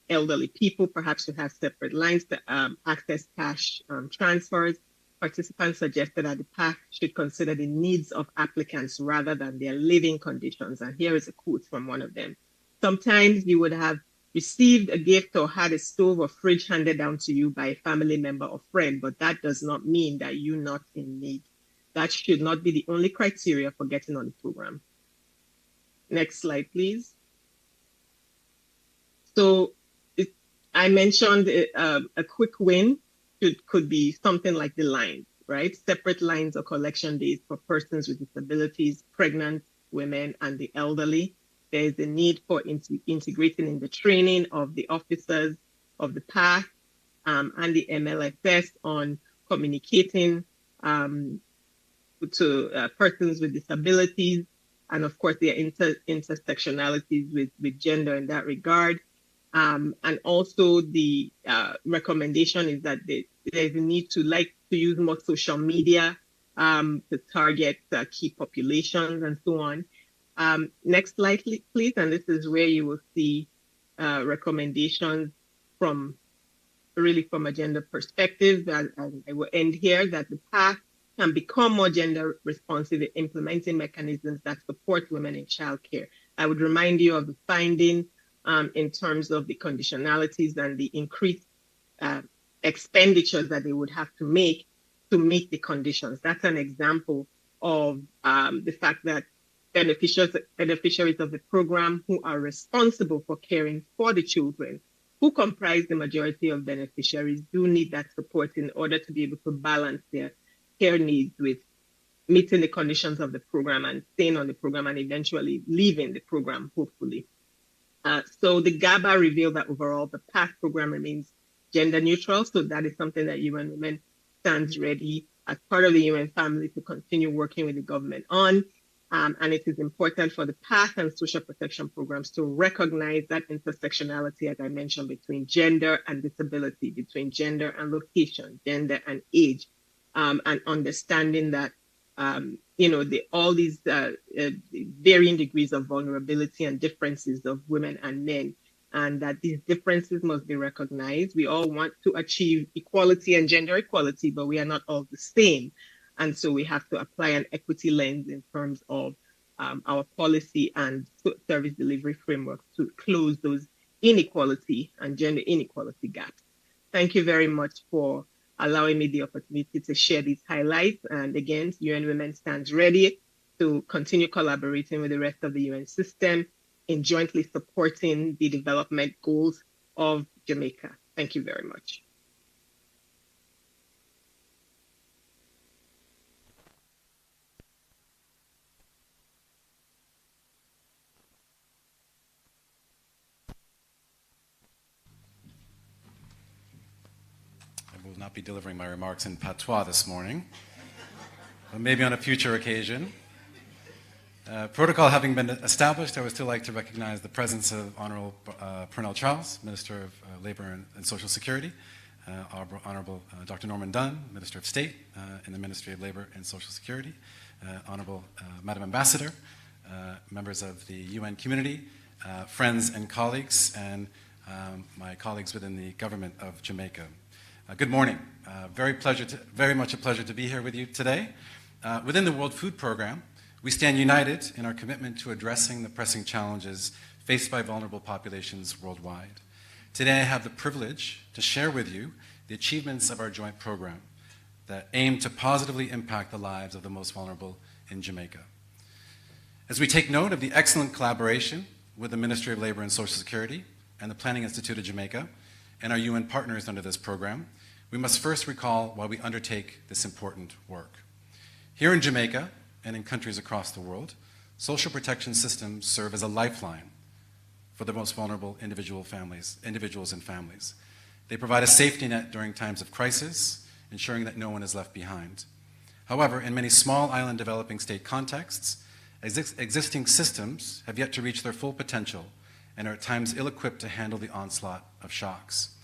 elderly people perhaps should have separate lines to access cash transfers. Participants suggested that the path should consider the needs of applicants rather than their living conditions. And here is a quote from one of them. Sometimes you would have received a gift or had a stove or fridge handed down to you by a family member or friend, but that does not mean that you're not in need. That should not be the only criteria for getting on the program. Next slide, please. So I mentioned a quick win could be something like the lines, right? Separate lines or collection days for persons with disabilities, pregnant women, and the elderly. There is a need for integrating in the training of the officers of the path and the MLSS on communicating to persons with disabilities, and of course their intersectionalities with gender in that regard. And also the recommendation is that there's a need to use more social media to target key populations and so on. Next slide, please. And this is where you will see recommendations from a gender perspective. And I will end here that the path can become more gender responsive in implementing mechanisms that support women in childcare. I would remind you of the finding in terms of the conditionalities and the increased expenditures that they would have to make to meet the conditions. That's an example of the fact that beneficiaries of the program who are responsible for caring for the children, who comprise the majority of beneficiaries, do need that support in order to be able to balance their care needs with meeting the conditions of the program and staying on the program and eventually leaving the program, hopefully. So the GABA revealed that overall the PATH program remains gender neutral. So that is something that UN Women stands ready as part of the UN family to continue working with the government on. And it is important for the PATH and social protection programs to recognize that intersectionality, as I mentioned, between gender and disability, between gender and location, gender and age, and understanding that all these varying degrees of vulnerability and differences of women and men, and that these differences must be recognized. We all want to achieve equality and gender equality, but we are not all the same. And so we have to apply an equity lens in terms of our policy and service delivery framework to close those inequality and gender inequality gaps. Thank you very much for allowing me the opportunity to share these highlights. And again, UN Women stands ready to continue collaborating with the rest of the UN system in jointly supporting the development goals of Jamaica. Thank you very much. I will not be delivering my remarks in patois this morning, but maybe on a future occasion. Protocol having been established, I would still like to recognize the presence of Honorable Pernell Charles, Minister of Labor and Social Security, Honorable Dr. Norman Dunn, Minister of State in the Ministry of Labor and Social Security, Honorable Madam Ambassador, members of the UN community, friends and colleagues, and my colleagues within the government of Jamaica. Good morning. Very much a pleasure to be here with you today. Within the World Food Program, we stand united in our commitment to addressing the pressing challenges faced by vulnerable populations worldwide. Today, I have the privilege to share with you the achievements of our joint program that aim to positively impact the lives of the most vulnerable in Jamaica. As we take note of the excellent collaboration with the Ministry of Labor and Social Security and the Planning Institute of Jamaica and our UN partners under this program, we must first recall why we undertake this important work. Here in Jamaica, and in countries across the world, social protection systems serve as a lifeline for the most vulnerable individuals and families. They provide a safety net during times of crisis, ensuring that no one is left behind. However, in many small island developing state contexts, existing systems have yet to reach their full potential and are at times ill-equipped to handle the onslaught of shocks.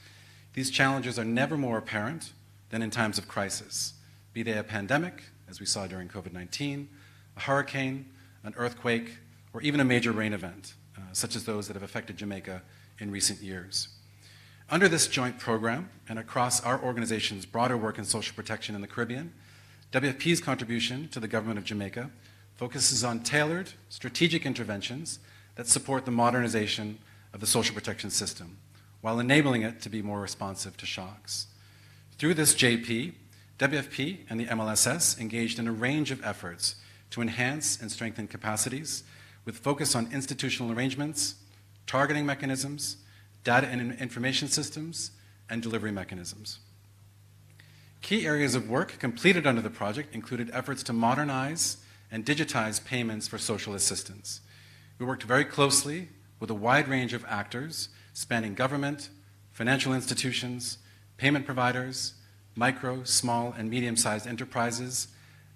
These challenges are never more apparent than in times of crisis, be they a pandemic, as we saw during COVID-19, a hurricane, an earthquake, or even a major rain event, such as those that have affected Jamaica in recent years. Under this joint program, and across our organization's broader work in social protection in the Caribbean, WFP's contribution to the government of Jamaica focuses on tailored, strategic interventions that support the modernization of the social protection system, while enabling it to be more responsive to shocks. Through this JP, WFP and the MLSS engaged in a range of efforts to enhance and strengthen capacities with focus on institutional arrangements, targeting mechanisms, data and information systems, and delivery mechanisms. Key areas of work completed under the project included efforts to modernize and digitize payments for social assistance. We worked very closely with a wide range of actors spanning government, financial institutions, payment providers, micro, small, and medium-sized enterprises,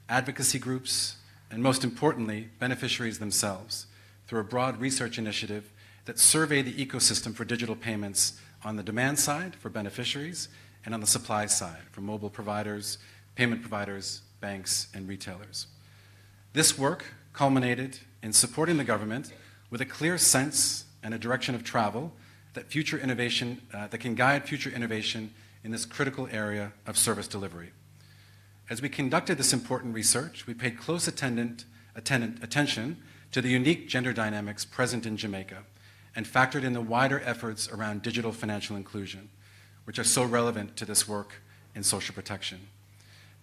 advocacy groups, and most importantly, beneficiaries themselves, through a broad research initiative that surveyed the ecosystem for digital payments on the demand side for beneficiaries and on the supply side for mobile providers, payment providers, banks, and retailers. This work culminated in supporting the government with a clear sense and a direction of travel that can guide future innovation in this critical area of service delivery. As we conducted this important research, we paid close attention to the unique gender dynamics present in Jamaica and factored in the wider efforts around digital financial inclusion, which are so relevant to this work in social protection.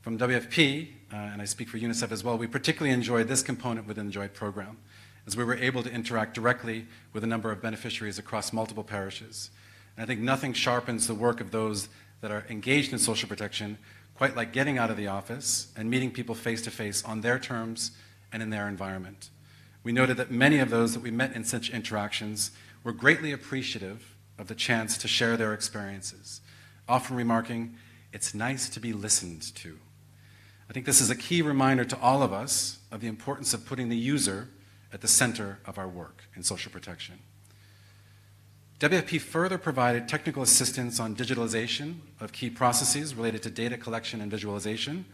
From WFP, and I speak for UNICEF as well, we particularly enjoyed this component within the joint program, as we were able to interact directly with a number of beneficiaries across multiple parishes. And I think nothing sharpens the work of those that are engaged in social protection quite like getting out of the office and meeting people face-to-face on their terms and in their environment. We noted that many of those that we met in such interactions were greatly appreciative of the chance to share their experiences, often remarking, "It's nice to be listened to." I think this is a key reminder to all of us of the importance of putting the user at the center of our work in social protection. WFP further provided technical assistance on digitalization of key processes related to data collection and visualization,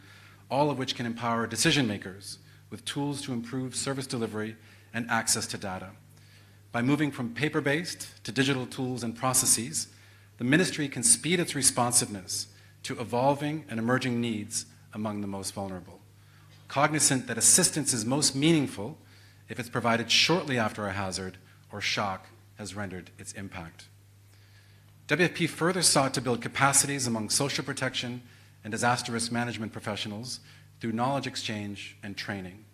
all of which can empower decision makers with tools to improve service delivery and access to data. By moving from paper-based to digital tools and processes, the ministry can speed its responsiveness to evolving and emerging needs among the most vulnerable, cognizant that assistance is most meaningful if it's provided shortly after a hazard or shock has rendered its impact. WFP further sought to build capacities among social protection and disaster risk management professionals through knowledge exchange and training.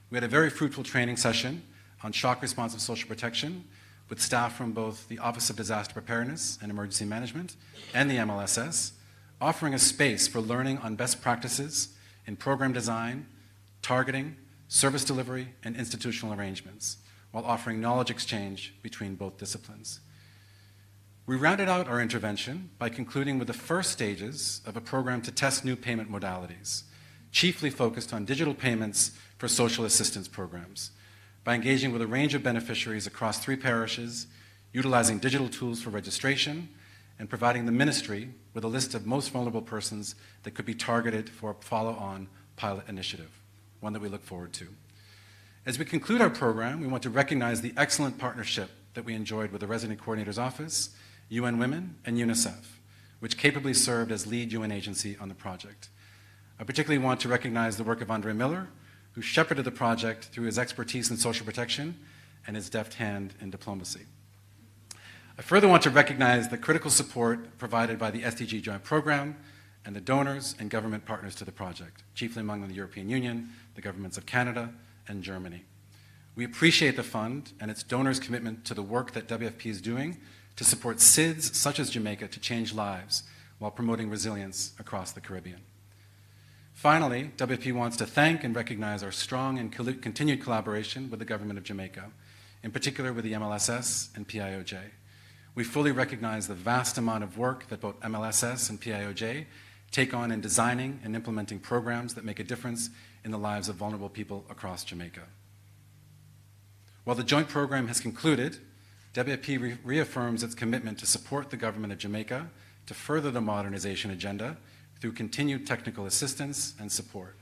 We had a very fruitful training session on shock responsive social protection with staff from both the Office of Disaster Preparedness and Emergency Management and the MLSS, offering a space for learning on best practices in program design, targeting, service delivery, and institutional arrangements, while offering knowledge exchange between both disciplines. We rounded out our intervention by concluding with the first stages of a program to test new payment modalities, chiefly focused on digital payments for social assistance programs, by engaging with a range of beneficiaries across 3 parishes, utilizing digital tools for registration, and providing the ministry with a list of most vulnerable persons that could be targeted for a follow-on pilot initiative, one that we look forward to. As we conclude our program, we want to recognize the excellent partnership that we enjoyed with the Resident Coordinator's Office, UN Women, and UNICEF, which capably served as lead UN agency on the project. I particularly want to recognize the work of Andre Miller, who shepherded the project through his expertise in social protection and his deft hand in diplomacy. I further want to recognize the critical support provided by the SDG Joint Program and the donors and government partners to the project, chiefly among them the European Union, the governments of Canada, and Germany. We appreciate the fund and its donors' commitment to the work that WFP is doing to support SIDS such as Jamaica to change lives while promoting resilience across the Caribbean. Finally, WFP wants to thank and recognize our strong and continued collaboration with the government of Jamaica, in particular with the MLSS and PIOJ. We fully recognize the vast amount of work that both MLSS and PIOJ take on in designing and implementing programs that make a difference in the lives of vulnerable people across Jamaica. While the joint program has concluded, WFP reaffirms its commitment to support the government of Jamaica to further the modernization agenda through continued technical assistance and support.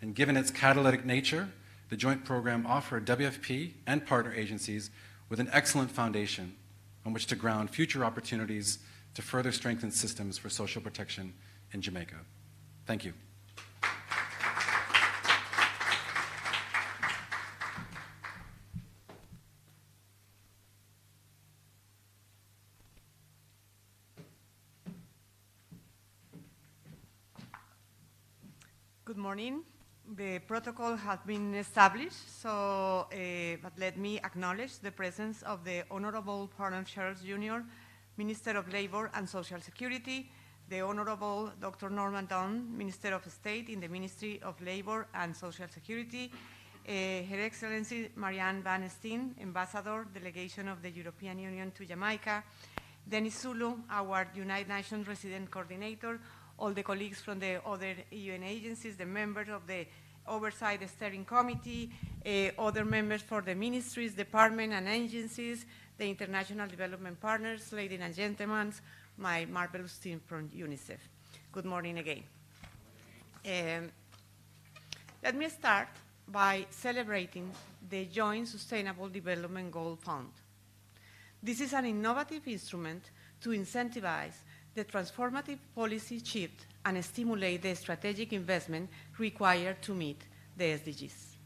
And given its catalytic nature, the joint program offered WFP and partner agencies with an excellent foundation on which to ground future opportunities to further strengthen systems for social protection in Jamaica. Thank you. Good morning. The protocol has been established, so but let me acknowledge the presence of the Honorable Pardon Charles Jr., Minister of Labor and Social Security, the Honorable Dr. Norman Dunn, Minister of State in the Ministry of Labor and Social Security, Her Excellency Marianne Van Steen, Ambassador, Delegation of the European Union to Jamaica, Dennis Zulu, our United Nations Resident Coordinator, all the colleagues from the other UN agencies, the members of the Oversight Steering Committee, other members for the ministries, departments, and agencies, the international development partners, ladies and gentlemen, my marvelous team from UNICEF. Good morning again. Let me start by celebrating the Joint Sustainable Development Goal Fund. This is an innovative instrument to incentivize the transformative policy shift and stimulate the strategic investment required to meet the SDGs.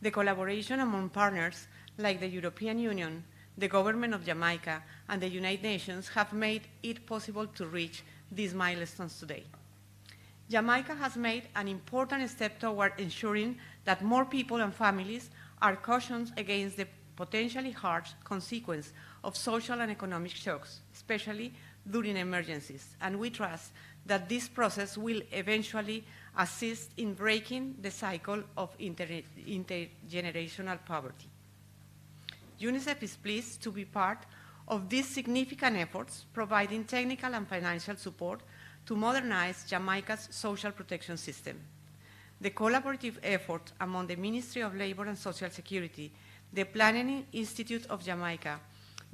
The collaboration among partners like the European Union, the government of Jamaica, and the United Nations have made it possible to reach these milestones today. Jamaica has made an important step toward ensuring that more people and families are cautioned against the potentially harsh consequences of social and economic shocks, especially during emergencies, and we trust that this process will eventually assist in breaking the cycle of intergenerational poverty. UNICEF is pleased to be part of these significant efforts, providing technical and financial support to modernize Jamaica's social protection system. The collaborative effort among the Ministry of Labor and Social Security, the Planning Institute of Jamaica,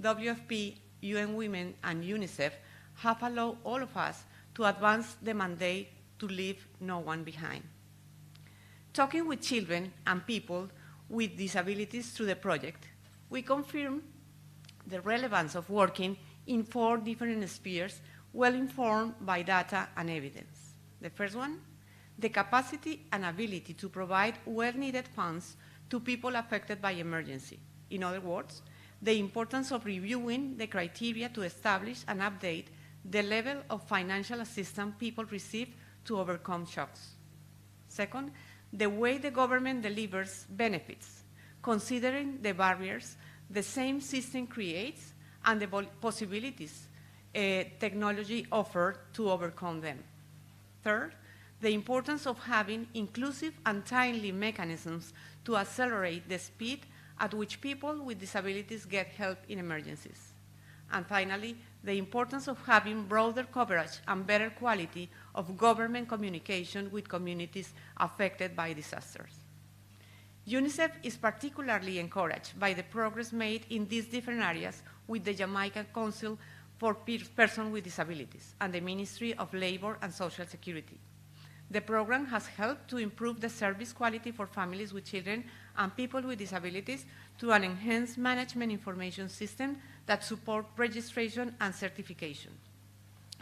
WFP, UN Women, and UNICEF have allowed all of us to advance the mandate to leave no one behind. Talking with children and people with disabilities through the project, we confirm the relevance of working in 4 different spheres well informed by data and evidence. The first one, the capacity and ability to provide well-needed funds to people affected by emergency. In other words, the importance of reviewing the criteria to establish and update the level of financial assistance people receive to overcome shocks. Second, the way the government delivers benefits, considering the barriers the same system creates and the possibilities technology offers to overcome them. Third, the importance of having inclusive and timely mechanisms to accelerate the speed at which people with disabilities get help in emergencies. And finally, the importance of having broader coverage and better quality of government communication with communities affected by disasters. UNICEF is particularly encouraged by the progress made in these different areas with the Jamaican Council for Persons with Disabilities and the Ministry of Labor and Social Security. The program has helped to improve the service quality for families with children and people with disabilities through an enhanced management information system that supports registration and certification.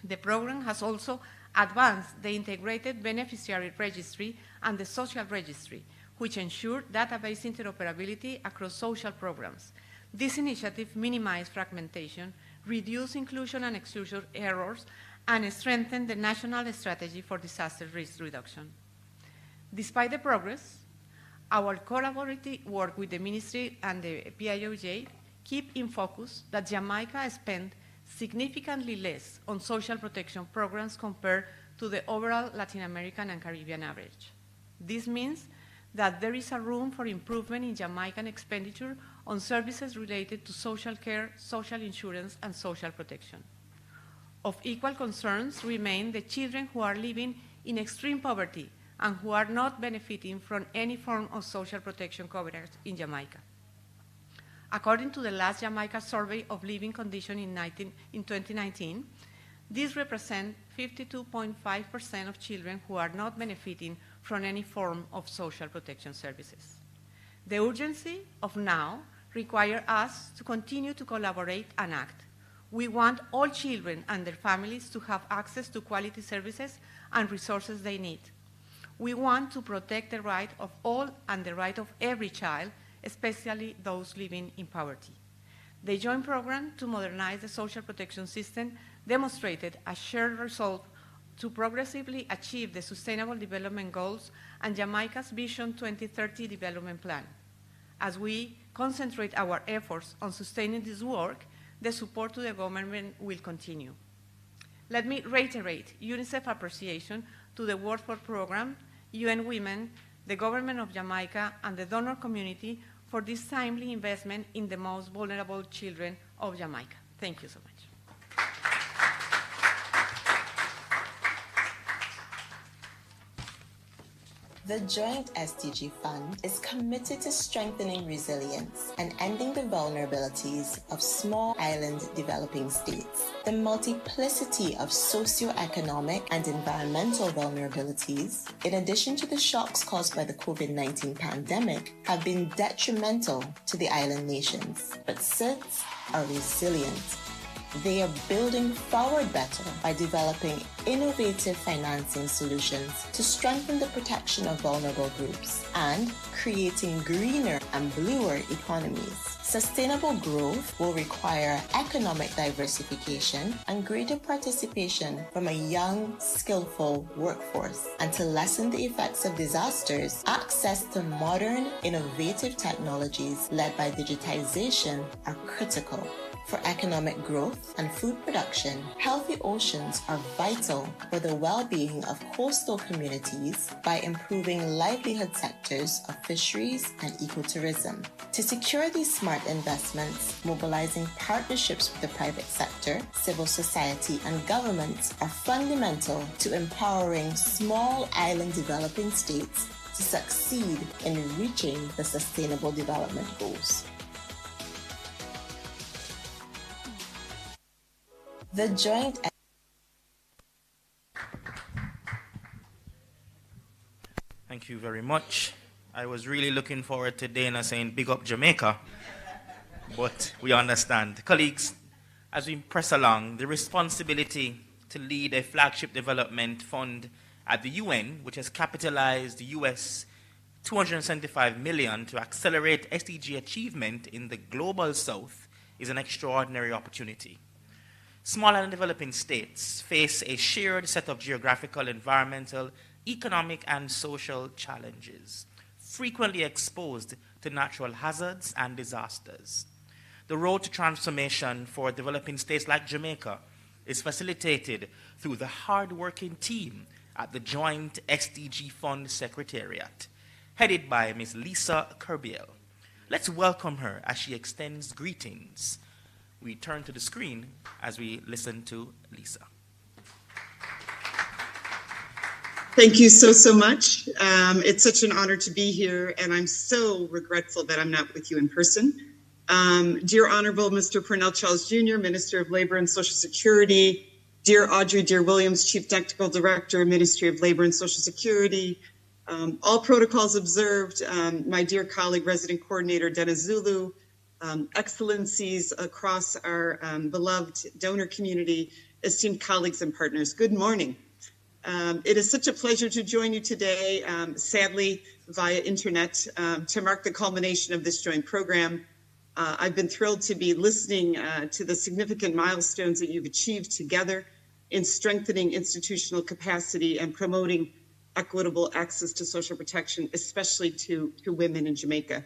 The program has also advanced the integrated beneficiary registry and the social registry, which ensure database interoperability across social programs. This initiative minimizes fragmentation, reduce inclusion and exclusion errors, and strengthen the national strategy for disaster risk reduction. Despite the progress, our collaborative work with the Ministry and the PIOJ keep in focus that Jamaica spent significantly less on social protection programs compared to the overall Latin American and Caribbean average. This means that there is a room for improvement in Jamaican expenditure on services related to social care, social insurance, and social protection. Of equal concerns remain the children who are living in extreme poverty and who are not benefiting from any form of social protection coverage in Jamaica. According to the last Jamaica survey of living conditions in 2019, these represent 52.5% of children who are not benefiting from any form of social protection services. The urgency of now requires us to continue to collaborate and act. We want all children and their families to have access to quality services and resources they need. We want to protect the right of all and the right of every child, especially those living in poverty. The joint program to modernize the social protection system demonstrated a shared resolve to progressively achieve the Sustainable Development Goals and Jamaica's Vision 2030 Development Plan. As we concentrate our efforts on sustaining this work, the support to the government will continue. Let me reiterate UNICEF appreciation to the World Food Programme, UN Women, the government of Jamaica, and the donor community for this timely investment in the most vulnerable children of Jamaica. Thank you so much. The Joint SDG Fund is committed to strengthening resilience and ending the vulnerabilities of small island developing states. The multiplicity of socioeconomic and environmental vulnerabilities, in addition to the shocks caused by the COVID-19 pandemic, have been detrimental to the island nations, but SIDS are resilient. They are building forward better by developing innovative financing solutions to strengthen the protection of vulnerable groups and creating greener and bluer economies. Sustainable growth will require economic diversification and greater participation from a young, skillful workforce. And to lessen the effects of disasters, access to modern, innovative technologies led by digitization are critical. For economic growth and food production, healthy oceans are vital for the well-being of coastal communities by improving livelihood sectors of fisheries and ecotourism. To secure these smart investments, mobilizing partnerships with the private sector, civil society, and governments are fundamental to empowering small island developing states to succeed in reaching the Sustainable Development Goals. The Joint Thank you very much. I was really looking forward to Dana saying big up Jamaica, but we understand. Colleagues, as we press along, the responsibility to lead a flagship development fund at the UN, which has capitalized US $275 million to accelerate SDG achievement in the global south, is an extraordinary opportunity. Small and developing states face a shared set of geographical, environmental, economic, and social challenges, frequently exposed to natural hazards and disasters. The road to transformation for developing states like Jamaica is facilitated through the hard-working team at the Joint SDG Fund Secretariat, headed by Ms. Lisa Kerbiel. Let's welcome her as she extends greetings. We turn to the screen as we listen to Lisa. Thank you so much. It's such an honor to be here, and I'm so regretful that I'm not with you in person. Dear Honorable Mr. Purnell Charles Jr., Minister of Labor and Social Security, dear Audrey Dear Williams, Chief Technical Director, Ministry of Labor and Social Security, all protocols observed, my dear colleague, Resident Coordinator Dennis Zulu, excellencies across our beloved donor community, esteemed colleagues and partners, good morning. It is such a pleasure to join you today, sadly via internet, to mark the culmination of this joint program. I've been thrilled to be listening to the significant milestones that you've achieved together in strengthening institutional capacity and promoting equitable access to social protection, especially to women in Jamaica.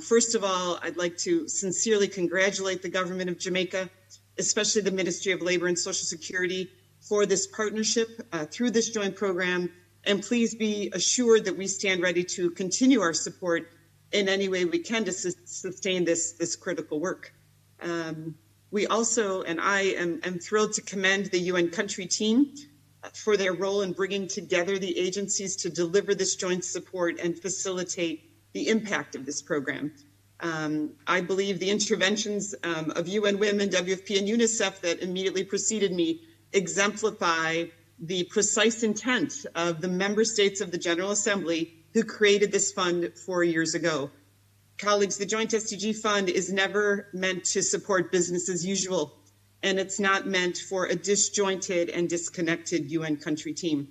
First of all, I'd like to sincerely congratulate the government of Jamaica, especially the Ministry of Labor and Social Security, for this partnership through this joint program. And please be assured that we stand ready to continue our support in any way we can to sustain this critical work. We also, and I am thrilled to commend the UN country team for their role in bringing together the agencies to deliver this joint support and facilitate the impact of this program. I believe the interventions of UN Women, WFP, and UNICEF that immediately preceded me exemplify the precise intent of the member states of the General Assembly who created this fund 4 years ago. Colleagues, the Joint SDG Fund is never meant to support business as usual, and it's not meant for a disjointed and disconnected UN country team.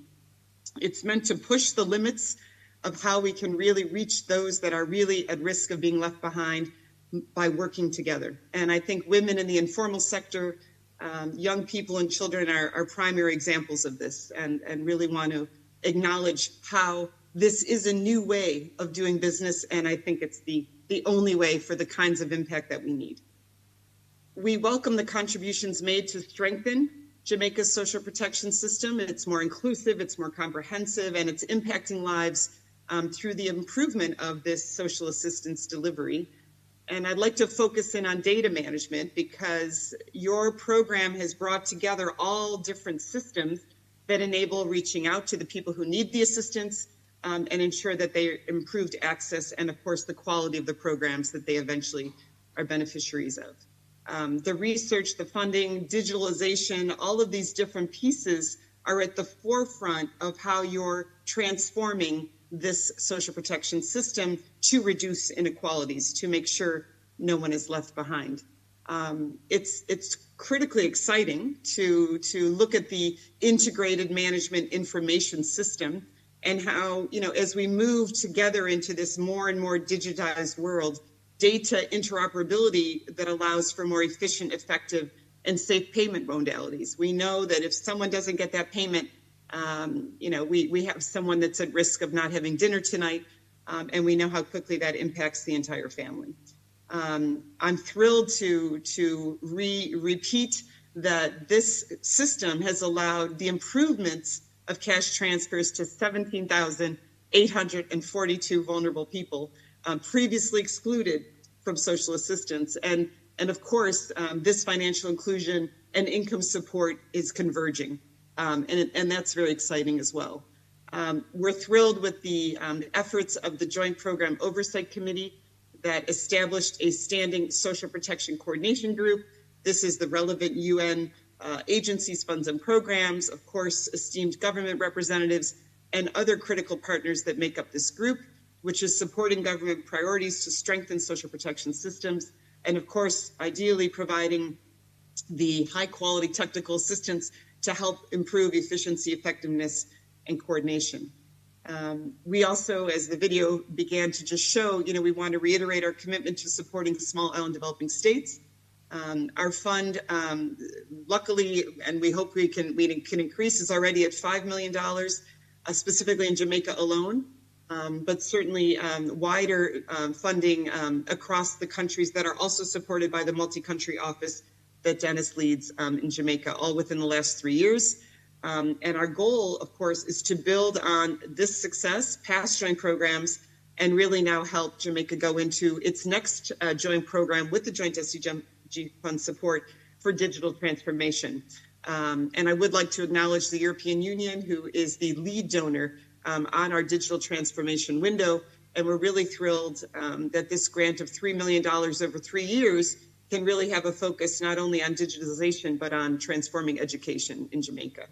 It's meant to push the limits of how we can really reach those that are really at risk of being left behind by working together. And I think women in the informal sector, young people and children are primary examples of this, and really want to acknowledge how this is a new way of doing business, and I think it's the only way for the kinds of impact that we need. We welcome the contributions made to strengthen Jamaica's social protection system. It's more inclusive, it's more comprehensive, and it's impacting lives through the improvement of this social assistance delivery. And I'd like to focus in on data management because your program has brought together all different systems that enable reaching out to the people who need the assistance, and ensure that they improved access and, of course, the quality of the programs that they eventually are beneficiaries of. The research, the funding, digitalization, all of these different pieces are at the forefront of how you're transforming this social protection system to reduce inequalities, to make sure no one is left behind. It's critically exciting to look at the integrated management information system and how, as we move together into this more and more digitized world, data interoperability that allows for more efficient, effective, and safe payment modalities. We know that if someone doesn't get that payment, we have someone that's at risk of not having dinner tonight, and we know how quickly that impacts the entire family. I'm thrilled to repeat that this system has allowed the improvements of cash transfers to 17,842 vulnerable people previously excluded from social assistance. And of course, this financial inclusion and income support is converging. And that's very exciting as well. We're thrilled with the efforts of the Joint Program Oversight Committee that established a standing social protection coordination group. This is the relevant UN agencies, funds, and programs, of course, esteemed government representatives, and other critical partners that make up this group, which is supporting government priorities to strengthen social protection systems, and of course, ideally providing the high-quality technical assistance to help improve efficiency, effectiveness, and coordination. We also, as the video began to just show, we want to reiterate our commitment to supporting small island developing states. Our fund, luckily, and we hope we can increase, is already at $5 million, specifically in Jamaica alone, but certainly wider funding across the countries that are also supported by the multi-country office that Dennis leads in Jamaica, all within the last 3 years. And our goal, of course, is to build on this success, past joint programs, and really now help Jamaica go into its next joint program with the Joint SDG Fund support for digital transformation. And I would like to acknowledge the European Union, who is the lead donor on our digital transformation window. And we're really thrilled that this grant of $3 million over 3 years can really have a focus not only on digitalization, but on transforming education in Jamaica.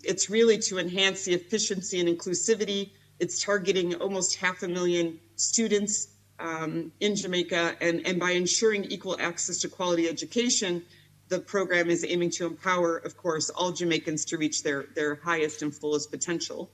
It's really to enhance the efficiency and inclusivity. It's targeting almost 500,000 students in Jamaica, and by ensuring equal access to quality education, the program is aiming to empower, of course, all Jamaicans to reach their highest and fullest potential.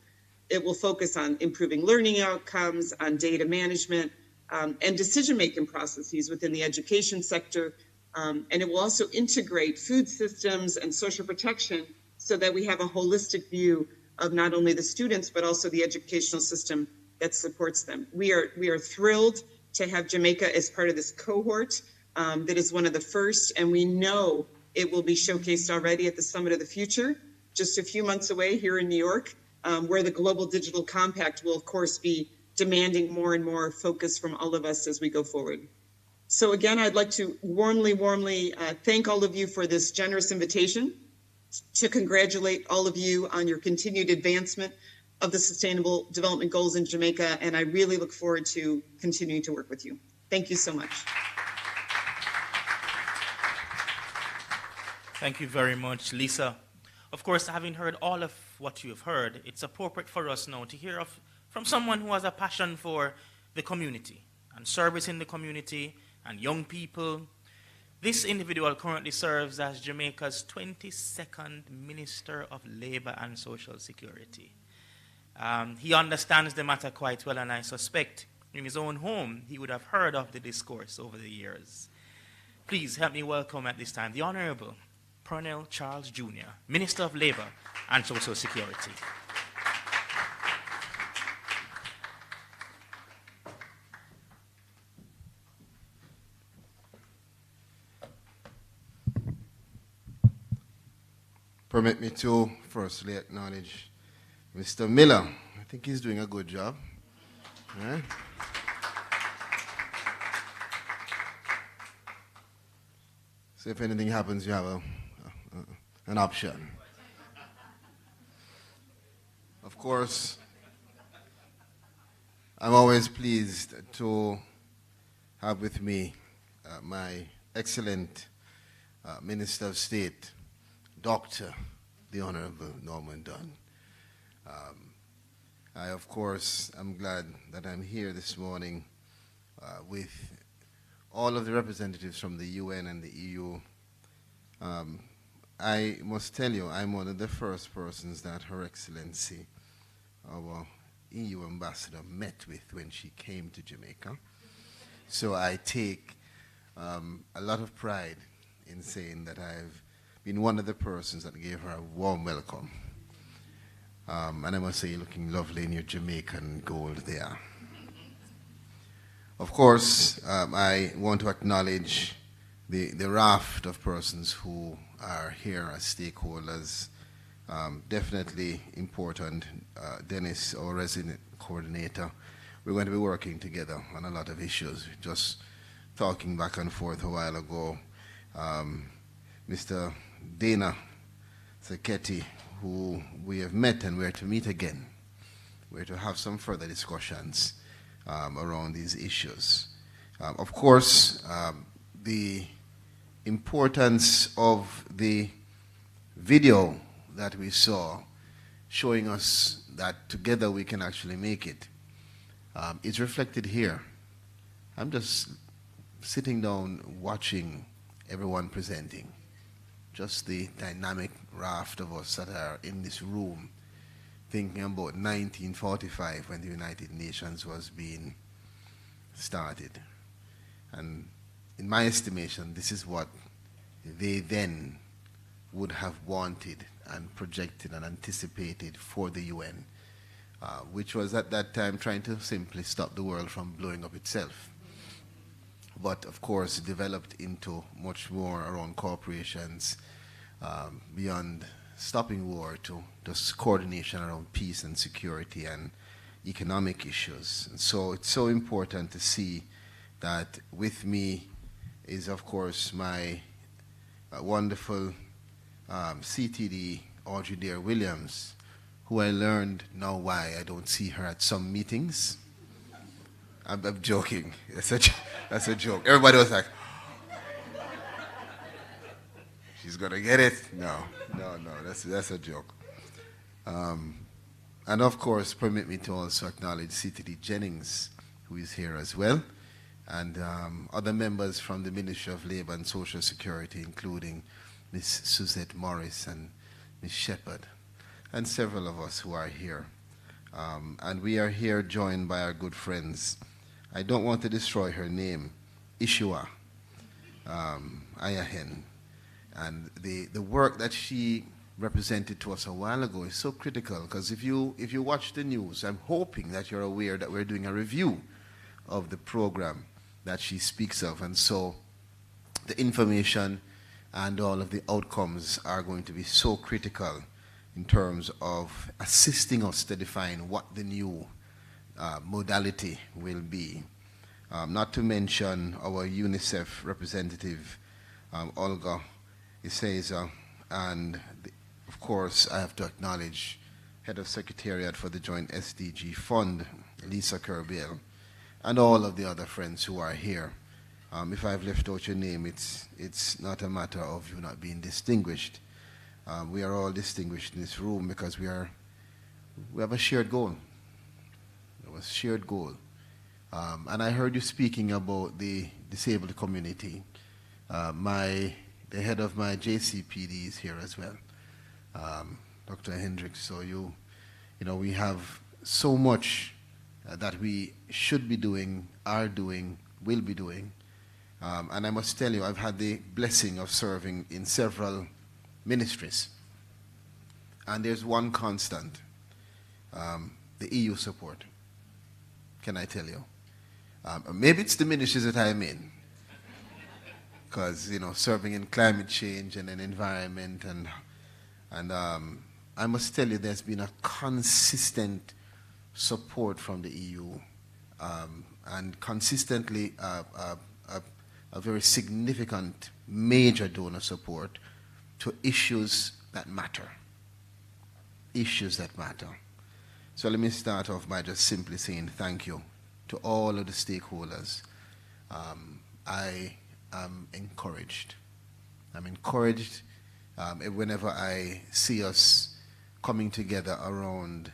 It will focus on improving learning outcomes, on data management, and decision-making processes within the education sector. And it will also integrate food systems and social protection so that we have a holistic view of not only the students, but also the educational system that supports them. We are thrilled to have Jamaica as part of this cohort that is one of the first, and we know it will be showcased already at the Summit of the Future, just a few months away here in New York, where the Global Digital Compact will, of course, be demanding more and more focus from all of us as we go forward. So again, I'd like to warmly thank all of you for this generous invitation, to congratulate all of you on your continued advancement of the Sustainable Development Goals in Jamaica, and I really look forward to continuing to work with you. Thank you so much. Thank you very much, Lisa. Of course, having heard all of what you have heard, it's appropriate for us now to hear from someone who has a passion for the community and service in the community and young people. This individual currently serves as Jamaica's 22nd Minister of Labor and Social Security. He understands the matter quite well, and I suspect in his own home he would have heard of the discourse over the years. Please help me welcome at this time the Honorable Pernell Charles Jr., Minister of Labor and Social Security. Permit me to firstly acknowledge Mr. Miller. I think he's doing a good job. Right? So if anything happens, you have an option. Of course, I'm always pleased to have with me my excellent Minister of State, Dr. the Honorable Norman Dunn. I, of course, am glad that I'm here this morning with all of the representatives from the UN and the EU. I must tell you, I'm one of the first persons that Her Excellency, our EU ambassador, met with when she came to Jamaica. So I take a lot of pride in saying that I've been one of the persons that gave her a warm welcome. And I must say, you're looking lovely in your Jamaican gold there. Of course, I want to acknowledge the raft of persons who are here as stakeholders. Definitely important. Dennis, our resident coordinator, we're going to be working together on a lot of issues. Just talking back and forth a while ago, Mr. Dana Seketi, who we have met and we're to meet again. We're to have some further discussions around these issues. Of course, the importance of the video that we saw showing us that together we can actually make it is reflected here. I'm just sitting down watching everyone presenting. Just the dynamic raft of us that are in this room thinking about 1945 when the United Nations was being started. And in my estimation, this is what they then would have wanted and projected and anticipated for the UN, which was at that time trying to simply stop the world from blowing up itself. But of course developed into much more around corporations, beyond stopping war to just coordination around peace and security and economic issues. And so it's so important to see that with me is, of course, my wonderful CTD, Audrey Dare Williams, who I learned now why I don't see her at some meetings. I'm joking. That's a joke. Everybody was like, she's gonna get it. No, that's a joke. And of course, permit me to also acknowledge CTD Jennings, who is here as well, and other members from the Ministry of Labor and Social Security, including Ms. Suzette Morris and Ms. Shepherd, and several of us who are here. And we are here joined by our good friends. I don't want to destroy her name, Ishua Ayahen. And the work that she represented to us a while ago is so critical, because if you watch the news, I'm hoping that you're aware that we're doing a review of the program that she speaks of. And so the information and all of the outcomes are going to be so critical in terms of assisting us to define what the new modality will be. Not to mention our UNICEF representative, Olga Iseza, and of course I have to acknowledge Head of Secretariat for the Joint SDG Fund, Lisa Kerbiel, and all of the other friends who are here. If I've left out your name, it's not a matter of you not being distinguished. We are all distinguished in this room because we have a shared goal. It was a shared goal. And I heard you speaking about the disabled community. The head of my JCPD is here as well, Dr. Hendricks. So we have so much that we should be doing, are doing, will be doing. And I must tell you, I've had the blessing of serving in several ministries. And there's one constant, the EU support. Can I tell you? Maybe it's the ministries that I'm in. Because, serving in climate change and in environment and I must tell you there's been a consistent support from the EU and consistently a very significant major donor support to issues that matter. Issues that matter. So let me start off by just simply saying thank you to all of the stakeholders. I am encouraged. I'm encouraged whenever I see us coming together around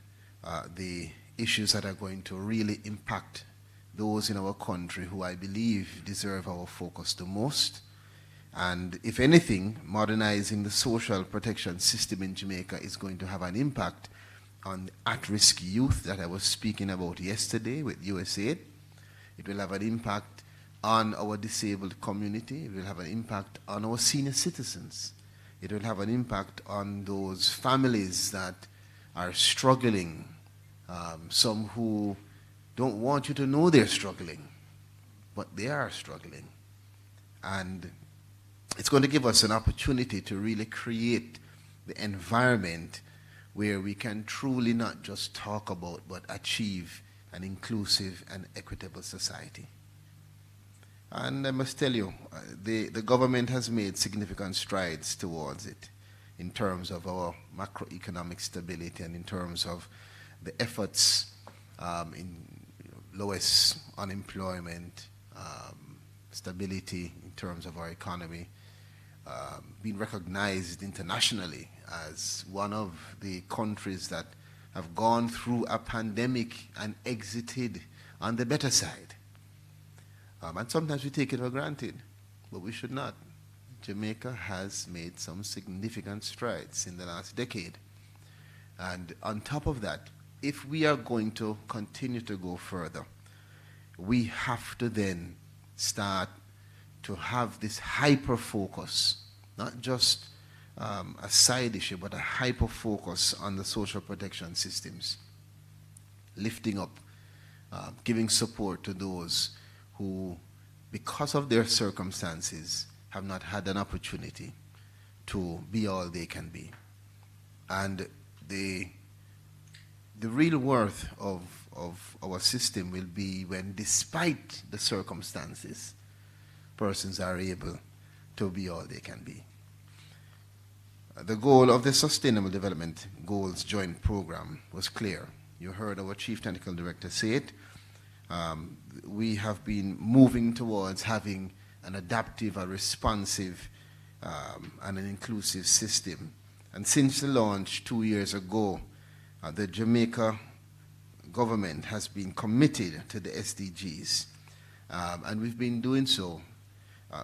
the issues that are going to really impact those in our country who I believe deserve our focus the most. And if anything, modernizing the social protection system in Jamaica is going to have an impact on at-risk youth that I was speaking about yesterday with USAID. It will have an impact on our disabled community. It will have an impact on our senior citizens. It will have an impact on those families that are struggling, some who don't want you to know they're struggling, but they are struggling. And it's going to give us an opportunity to really create the environment where we can truly not just talk about, but achieve an inclusive and equitable society. And I must tell you, the government has made significant strides towards it in terms of our macroeconomic stability and in terms of the efforts in lowest unemployment, stability in terms of our economy, being recognized internationally as one of the countries that have gone through a pandemic and exited on the better side. And sometimes we take it for granted, but we should not. Jamaica has made some significant strides in the last decade. And on top of that, if we are going to continue to go further, we have to then start to have this hyper-focus, not just a side issue, but a hyper-focus on the social protection systems, lifting up, giving support to those who, because of their circumstances, have not had an opportunity to be all they can be. And the real worth of our system will be when, despite the circumstances, persons are able to be all they can be. The goal of the Sustainable Development Goals Joint Program was clear. You heard our Chief Technical Director say it. We have been moving towards having an adaptive, a responsive, and an inclusive system. And since the launch 2 years ago, the Jamaica government has been committed to the SDGs. And we've been doing so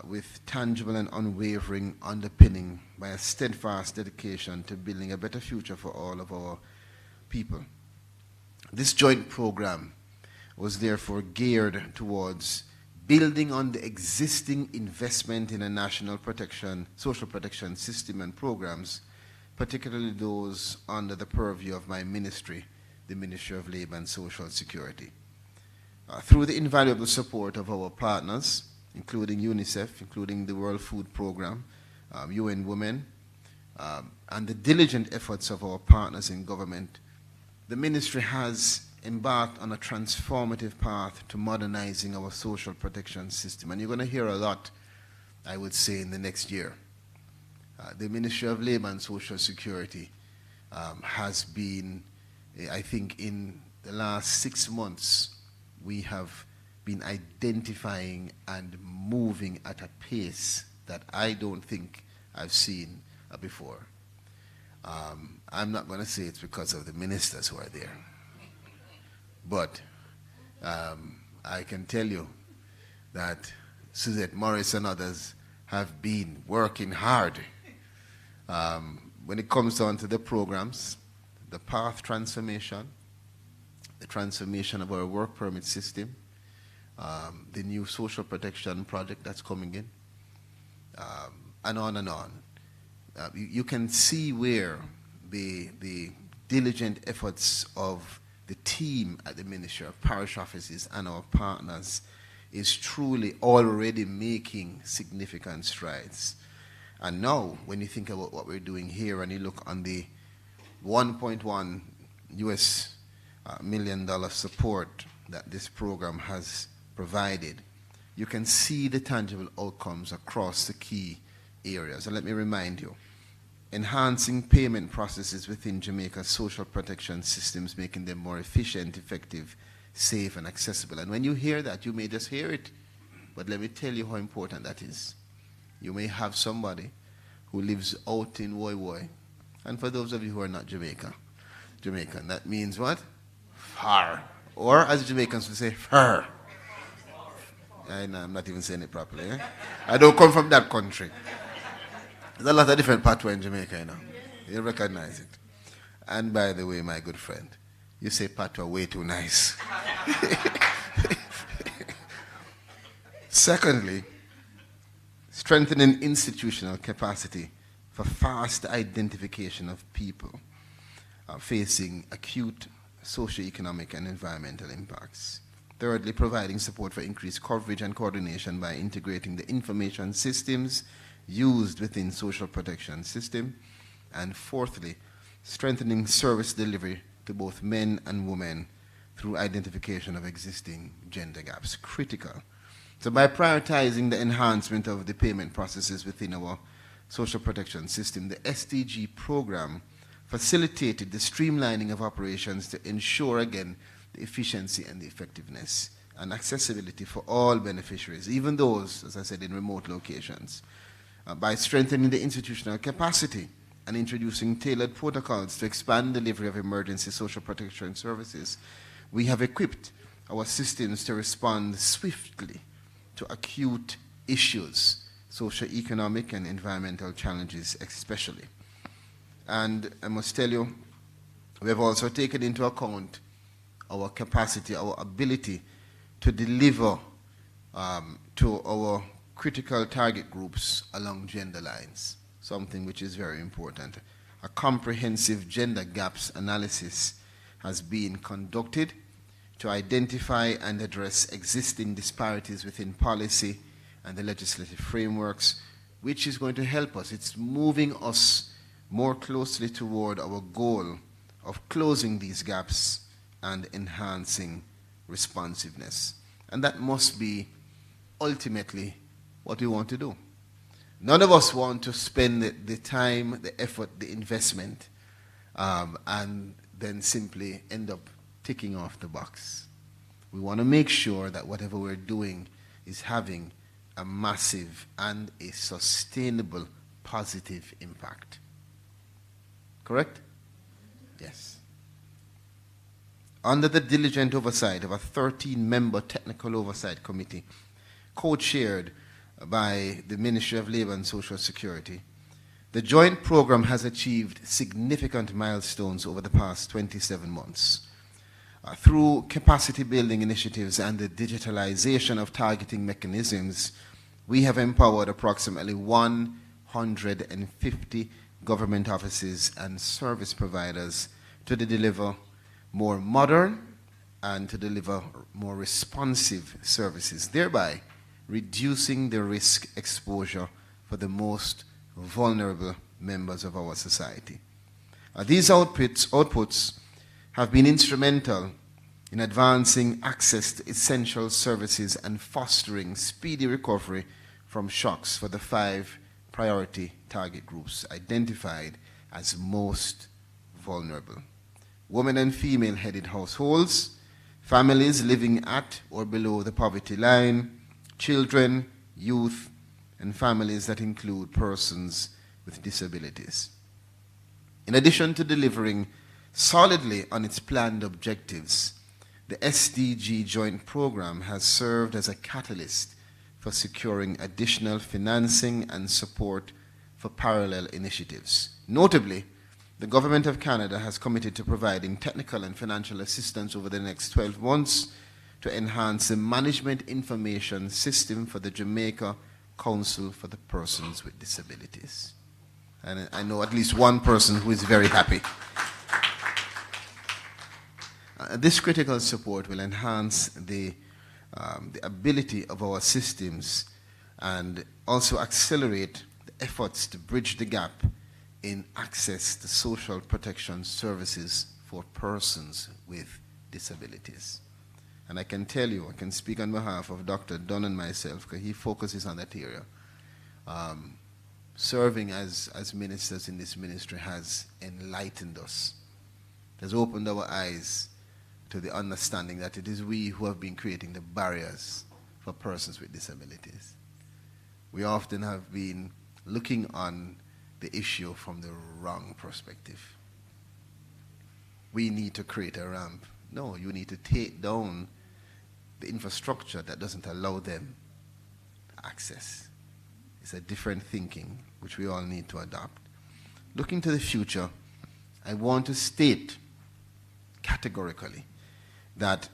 with tangible and unwavering underpinning by a steadfast dedication to building a better future for all of our people. This joint program was therefore geared towards building on the existing investment in a national social protection system and programs, particularly those under the purview of my ministry, the Ministry of Labor and Social Security. Through the invaluable support of our partners, including UNICEF, including the World Food Programme, UN Women, and the diligent efforts of our partners in government, the ministry has embarked on a transformative path to modernizing our social protection system. And you're going to hear a lot, I would say, in the next year. The Ministry of Labor and Social Security has been, I think in the last 6 months, we have been identifying and moving at a pace that I don't think I've seen before. I'm not going to say it's because of the ministers who are there, but I can tell you that Suzette Morris and others have been working hard. When it comes down to the programs, the path transformation, the transformation of our work permit system, the new social protection project that's coming in, and on and on. You can see where the diligent efforts of the team at the Ministry of Parish Offices and our partners is truly already making significant strides. And now, when you think about what we're doing here and you look on the $1.1 million support that this program has provided, you can see the tangible outcomes across the key areas. And let me remind you, enhancing payment processes within Jamaica's social protection systems, making them more efficient, effective, safe and accessible. And when you hear that, you may just hear it, but let me tell you how important that is. You may have somebody who lives out in Woy Woy, and for those of you who are not Jamaican, that means what? Far. Or as Jamaicans would say, fur. I'm not even saying it properly. Eh? I don't come from that country. There's a lot of different patois in Jamaica, you know. You recognize it. And by the way, my good friend, you say patois way too nice. Secondly, strengthening institutional capacity for fast identification of people facing acute socio-economic and environmental impacts. Thirdly, providing support for increased coverage and coordination by integrating the information systems used within social protection system. And fourthly, strengthening service delivery to both men and women through identification of existing gender gaps. Critical. So by prioritizing the enhancement of the payment processes within our social protection system, the SDG program facilitated the streamlining of operations to ensure, again, the efficiency and the effectiveness and accessibility for all beneficiaries, even those, as I said, in remote locations. By strengthening the institutional capacity and introducing tailored protocols to expand delivery of emergency social protection services, we have equipped our systems to respond swiftly to acute issues, socio-economic and environmental challenges especially. And I must tell you, we have also taken into account our capacity, our ability to deliver to our critical target groups along gender lines, something which is very important. A comprehensive gender gaps analysis has been conducted to identify and address existing disparities within policy and the legislative frameworks, which is going to help us. It's moving us more closely toward our goal of closing these gaps and enhancing responsiveness. And that must be ultimately what we want to do. None of us want to spend the time, the effort, the investment, and then simply end up ticking off the box. We want to make sure that whatever we're doing is having a massive and a sustainable positive impact. Correct? Yes. Under the diligent oversight of a 13-member technical oversight committee, co-chaired by the Ministry of Labor and Social Security, the joint program has achieved significant milestones over the past 27 months. Through capacity building initiatives and the digitalization of targeting mechanisms, we have empowered approximately 150 government offices and service providers to deliver more modern and to deliver more responsive services, thereby reducing the risk exposure for the most vulnerable members of our society. These outputs have been instrumental in advancing access to essential services and fostering speedy recovery from shocks for the 5 priority target groups identified as most vulnerable: women and female-headed households, families living at or below the poverty line, children, youth, and families that include persons with disabilities. In addition to delivering solidly on its planned objectives, the SDG joint program has served as a catalyst for securing additional financing and support for parallel initiatives. Notably, the Government of Canada has committed to providing technical and financial assistance over the next 12 months to enhance the management information system for the Jamaica Council for the Persons with Disabilities. And I know at least one person who is very happy. This critical support will enhance the ability of our systems and also accelerate the efforts to bridge the gap in access to social protection services for persons with disabilities. And I can tell you, I can speak on behalf of Dr. Dunn and myself, because he focuses on that area. Serving as ministers in this ministry has enlightened us. It has opened our eyes to the understanding that it is we who have been creating the barriers for persons with disabilities. We often have been looking on the issue from the wrong perspective. We need to create a ramp. No, you need to take down the infrastructure that doesn't allow them access. It's a different thinking which we all need to adopt. Looking to the future, I want to state categorically that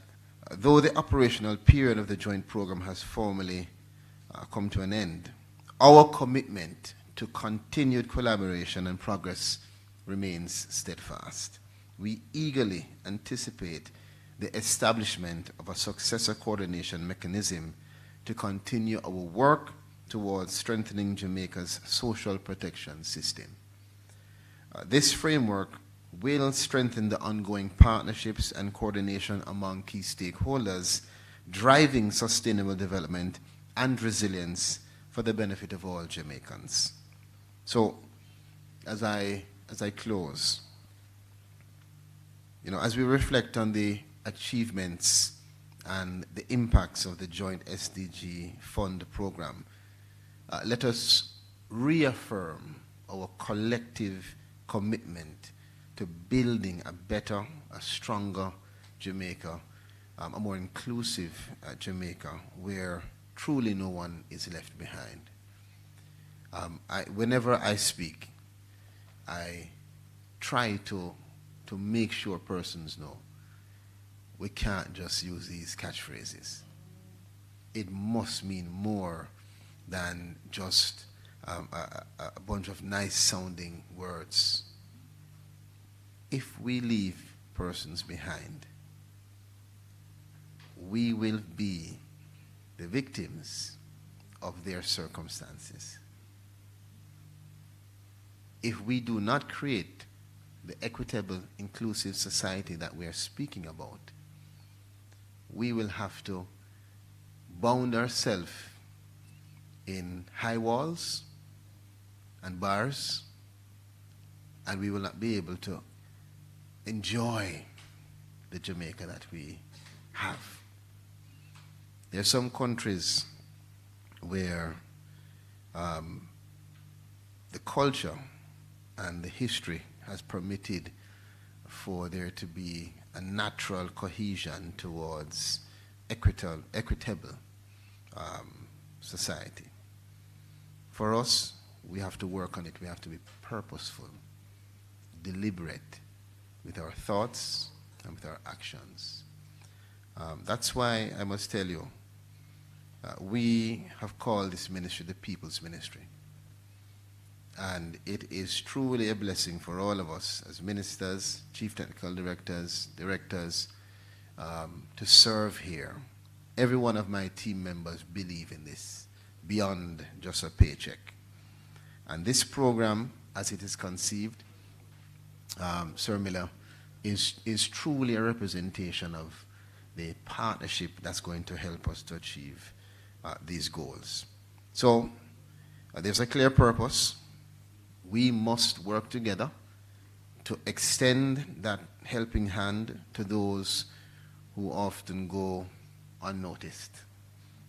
though the operational period of the joint program has formally come to an end, our commitment to continued collaboration and progress remains steadfast. We eagerly anticipate the establishment of a successor coordination mechanism to continue our work towards strengthening Jamaica's social protection system. This framework will strengthen the ongoing partnerships and coordination among key stakeholders, driving sustainable development and resilience for the benefit of all Jamaicans. So, as I close, as we reflect on the achievements and the impacts of the joint SDG fund program, let us reaffirm our collective commitment to building a better, a stronger Jamaica, a more inclusive Jamaica, where truly no one is left behind. Whenever I speak, I try to make sure persons know we can't just use these catchphrases. It must mean more than just a bunch of nice sounding words. If we leave persons behind, we will be the victims of their circumstances. If we do not create the equitable, inclusive society that we are speaking about, we will have to bound ourselves in high walls and bars, and we will not be able to enjoy the Jamaica that we have. There are some countries where the culture and the history has permitted for there to be a natural cohesion towards equitable society. For us, we have to work on it. We have to be purposeful, deliberate with our thoughts and with our actions. That's why I must tell you, we have called this ministry the People's Ministry. And it is truly a blessing for all of us as ministers, chief technical directors, to serve here. Every one of my team members believe in this beyond just a paycheck. And this program, as it is conceived, Sir Miller, is truly a representation of the partnership that's going to help us to achieve these goals. So there's a clear purpose. We must work together to extend that helping hand to those who often go unnoticed,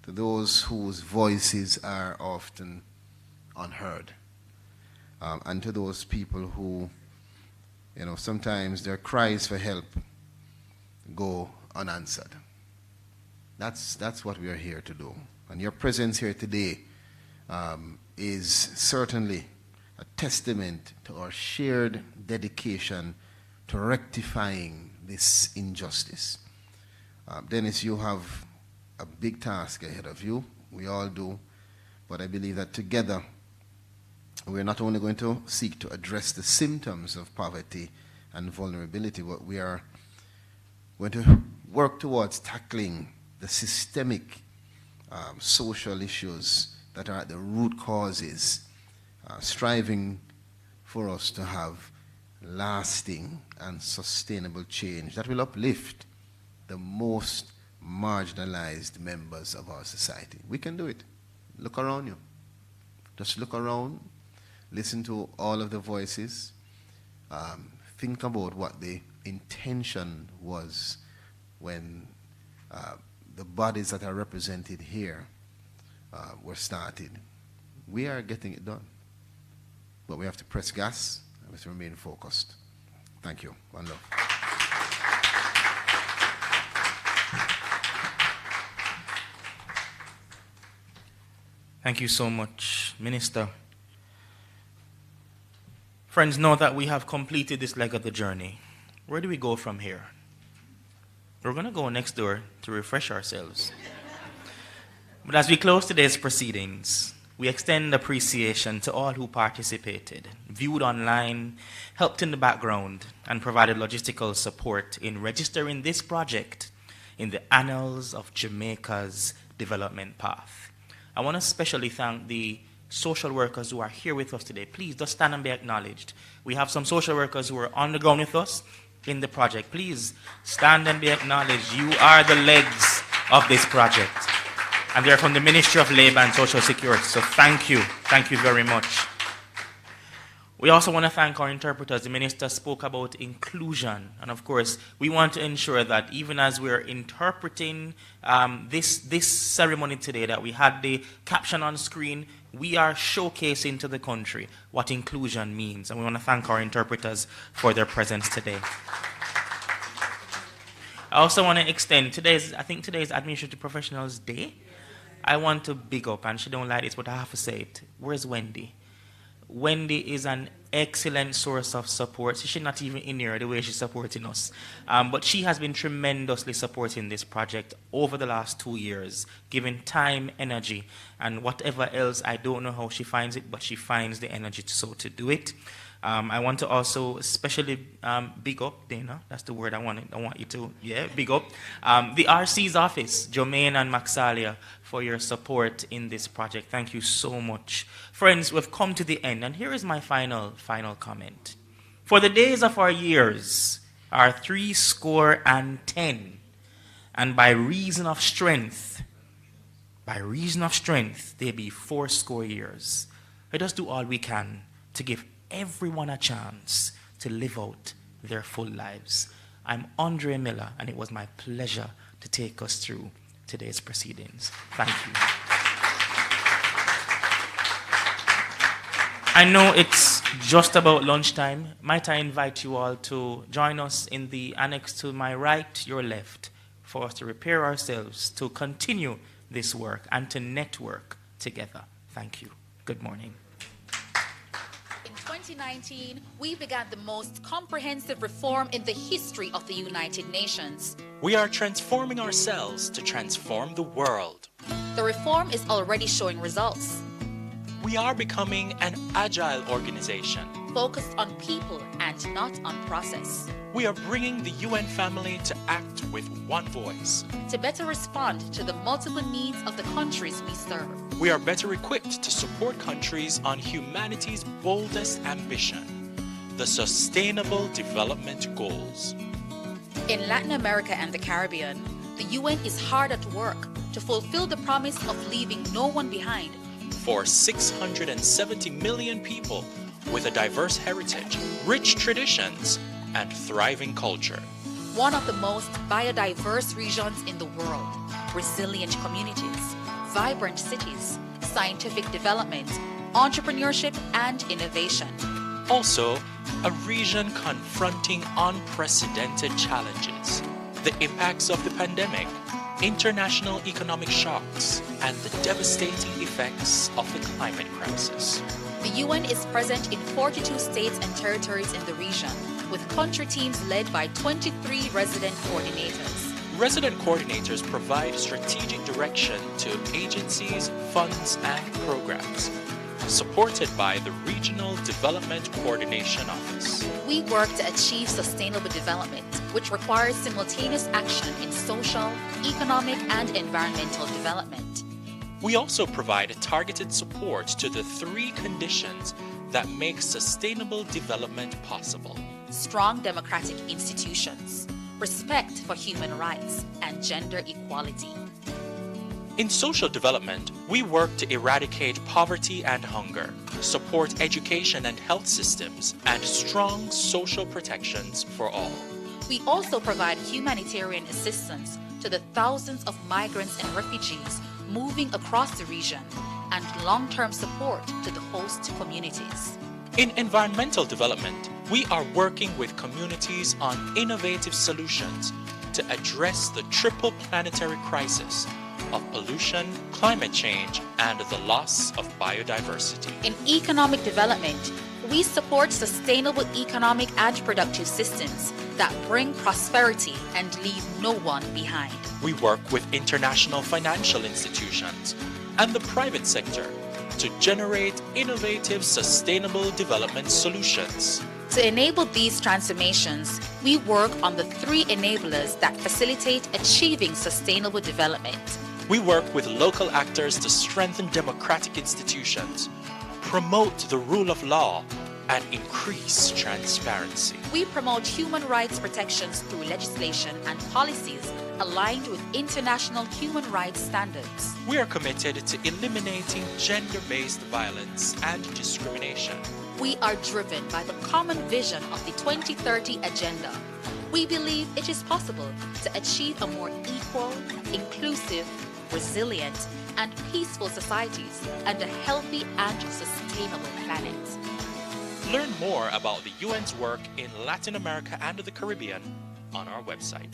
to those whose voices are often unheard, and to those people who, sometimes their cries for help go unanswered. That's what we are here to do. And your presence here today is certainly a testament to our shared dedication to rectifying this injustice. Dennis, you have a big task ahead of you. We all do. But I believe that together, we're not only going to seek to address the symptoms of poverty and vulnerability, but we are going to work towards tackling the systemic social issues that are at the root causes, striving for us to have lasting and sustainable change that will uplift the most marginalized members of our society. We can do it. Look around you. Just look around, listen to all of the voices, think about what the intention was when the bodies that are represented here were started. We are getting it done. But we have to press gas and we have to remain focused. Thank you. One love. Thank you so much, Minister. Friends, know that we have completed this leg of the journey. Where do we go from here? We're going to go next door to refresh ourselves. But as we close today's proceedings, we extend appreciation to all who participated, viewed online, helped in the background, and provided logistical support in registering this project in the annals of Jamaica's development path. I want to especially thank the social workers who are here with us today. Please just stand and be acknowledged. We have some social workers who are on the ground with us in the project. Please stand and be acknowledged. You are the legs of this project. And they're from the Ministry of Labor and Social Security. So thank you. Thank you very much. We also want to thank our interpreters. The minister spoke about inclusion. And of course, we want to ensure that even as we're interpreting this ceremony today, that we had the caption on screen, we are showcasing to the country what inclusion means. And we want to thank our interpreters for their presence today. I also want to extend today's Administrative Professionals Day. I want to big up, and she don't like this, but I have to say it. Where's Wendy? Wendy is an excellent source of support. She's not even in here the way she's supporting us. But she has been tremendously supporting this project over the last 2 years, giving time, energy, and whatever else. I don't know how she finds it, but she finds the energy to do it. I want to also especially big up, Dana, that's the word I want you to, big up, the RC's office, Jermaine and Maxalia, for your support in this project. Thank you so much. Friends, we've come to the end, and here is my final comment. For the days of our years are 70, and by reason of strength, they be 80 years. Let us do all we can to give everyone a chance to live out their full lives. I'm Andre Miller, and it was my pleasure to take us through today's proceedings. Thank you. I know it's just about lunchtime. Might I invite you all to join us in the annex to my right, your left, for us to prepare ourselves to continue this work and to network together. Thank you. Good morning. In 2019, we began the most comprehensive reform in the history of the United Nations. We are transforming ourselves to transform the world. The reform is already showing results. We are becoming an agile organization, focused on people and not on process. We are bringing the UN family to act with one voice, to better respond to the multiple needs of the countries we serve. We are better equipped to support countries on humanity's boldest ambition, the Sustainable Development Goals. In Latin America and the Caribbean, the UN is hard at work to fulfill the promise of leaving no one behind. For 670 million people with a diverse heritage, rich traditions, and thriving culture. One of the most biodiverse regions in the world, resilient communities, vibrant cities, scientific development, entrepreneurship, and innovation. Also, a region confronting unprecedented challenges, the impacts of the pandemic, international economic shocks, and the devastating effects of the climate crisis. The UN is present in 42 states and territories in the region, with country teams led by 23 resident coordinators. Resident coordinators provide strategic direction to agencies, funds, and programs, supported by the Regional Development Coordination Office. We work to achieve sustainable development, which requires simultaneous action in social, economic, and environmental development. We also provide targeted support to the 3 conditions that make sustainable development possible: strong democratic institutions, respect for human rights, and gender equality. In social development, we work to eradicate poverty and hunger, support education and health systems, and strong social protections for all. We also provide humanitarian assistance to the thousands of migrants and refugees moving across the region and long-term support to the host communities. In environmental development, we are working with communities on innovative solutions to address the triple planetary crisis of pollution, climate change, and the loss of biodiversity. In economic development, we support sustainable economic and productive systems that bring prosperity and leave no one behind. We work with international financial institutions and the private sector to generate innovative, sustainable development solutions. To enable these transformations, we work on the 3 enablers that facilitate achieving sustainable development. We work with local actors to strengthen democratic institutions, promote the rule of law, and increase transparency. We promote human rights protections through legislation and policies aligned with international human rights standards. We are committed to eliminating gender-based violence and discrimination. We are driven by the common vision of the 2030 Agenda. We believe it is possible to achieve a more equal, inclusive, resilient, and peaceful societies and a healthy and sustainable planet. Learn more about the UN's work in Latin America and the Caribbean on our website.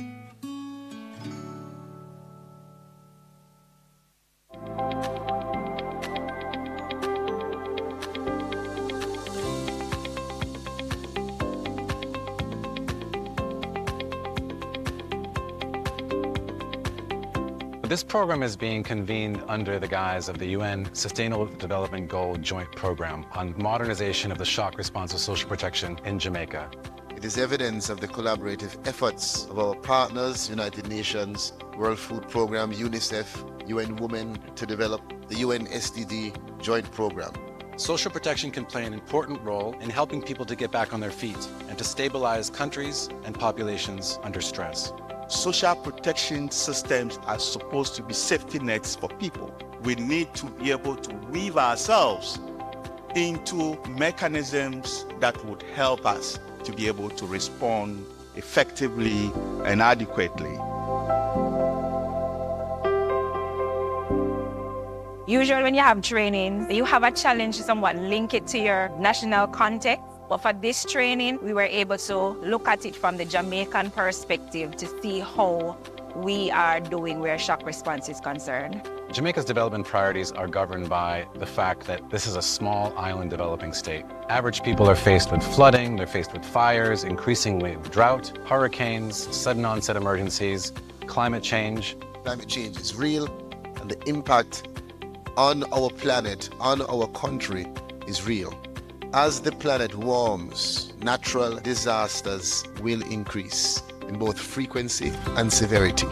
This program is being convened under the guise of the UN Sustainable Development Goal Joint Program on modernization of the shock response of social protection in Jamaica. It is evidence of the collaborative efforts of our partners, United Nations, World Food Programme, UNICEF, UN Women, to develop the UN SDG Joint Program. Social protection can play an important role in helping people to get back on their feet and to stabilize countries and populations under stress. Social protection systems are supposed to be safety nets for people. We need to be able to weave ourselves into mechanisms that would help us to be able to respond effectively and adequately. Usually when you have training, you have a challenge to somewhat link it to your national context. But for this training, we were able to look at it from the Jamaican perspective to see how we are doing where shock response is concerned. Jamaica's development priorities are governed by the fact that this is a small island developing state. Average people are faced with flooding, they're faced with fires, increasingly with drought, hurricanes, sudden onset emergencies, climate change. Climate change is real, and the impact on our planet, on our country, is real. As the planet warms, natural disasters will increase in both frequency and severity.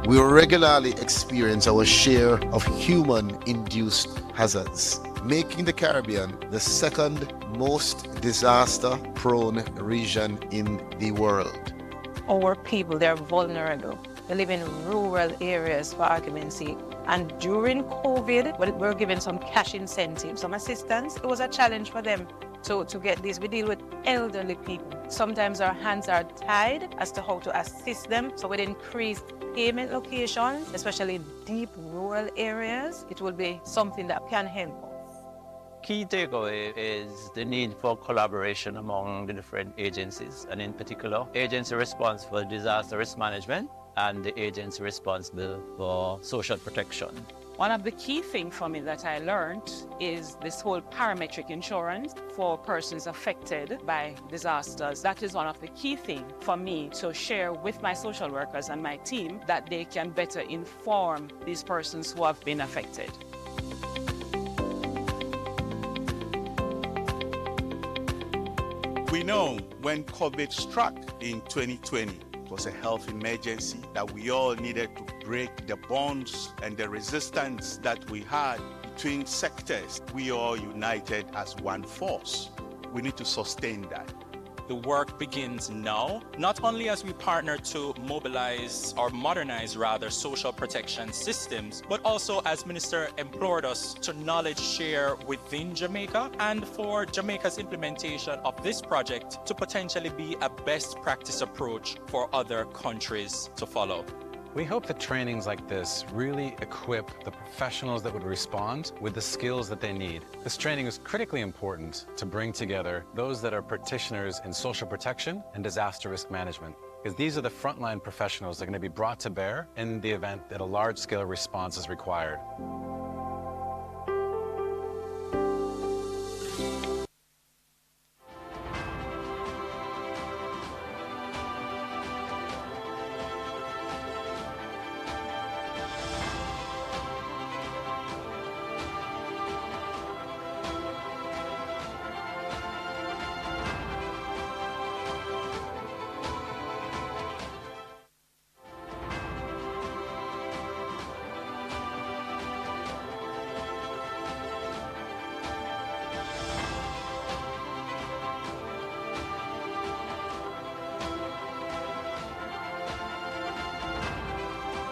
We regularly experience our share of human-induced hazards, making the Caribbean the second most disaster-prone region in the world. Our people, they're vulnerable. They live in rural areas, for argument's sake. And during COVID, we're given some cash incentives, some assistance. It was a challenge for them to get this. We deal with elderly people. Sometimes our hands are tied as to how to assist them. So with increased payment locations, especially in deep rural areas, it will be something that can help us. Key takeaway is the need for collaboration among the different agencies, and in particular, agency responsible for disaster risk management and the agency responsible for social protection. One of the key things for me that I learned is this whole parametric insurance for persons affected by disasters. That is one of the key things for me to share with my social workers and my team, that they can better inform these persons who have been affected. We know when COVID struck in 2020, it was a health emergency that we all needed to break the bonds and the resistance that we had between sectors. We all united as one force. We need to sustain that. the work begins now, not only as we partner to mobilize or modernize rather social protection systems, but also as Minister implored us to knowledge share within Jamaica and for Jamaica's implementation of this project to potentially be a best practice approach for other countries to follow. We hope that trainings like this really equip the professionals that would respond with the skills that they need. This training is critically important to bring together those that are practitioners in social protection and disaster risk management, because these are the frontline professionals that are going to be brought to bear in the event that a large-scale response is required.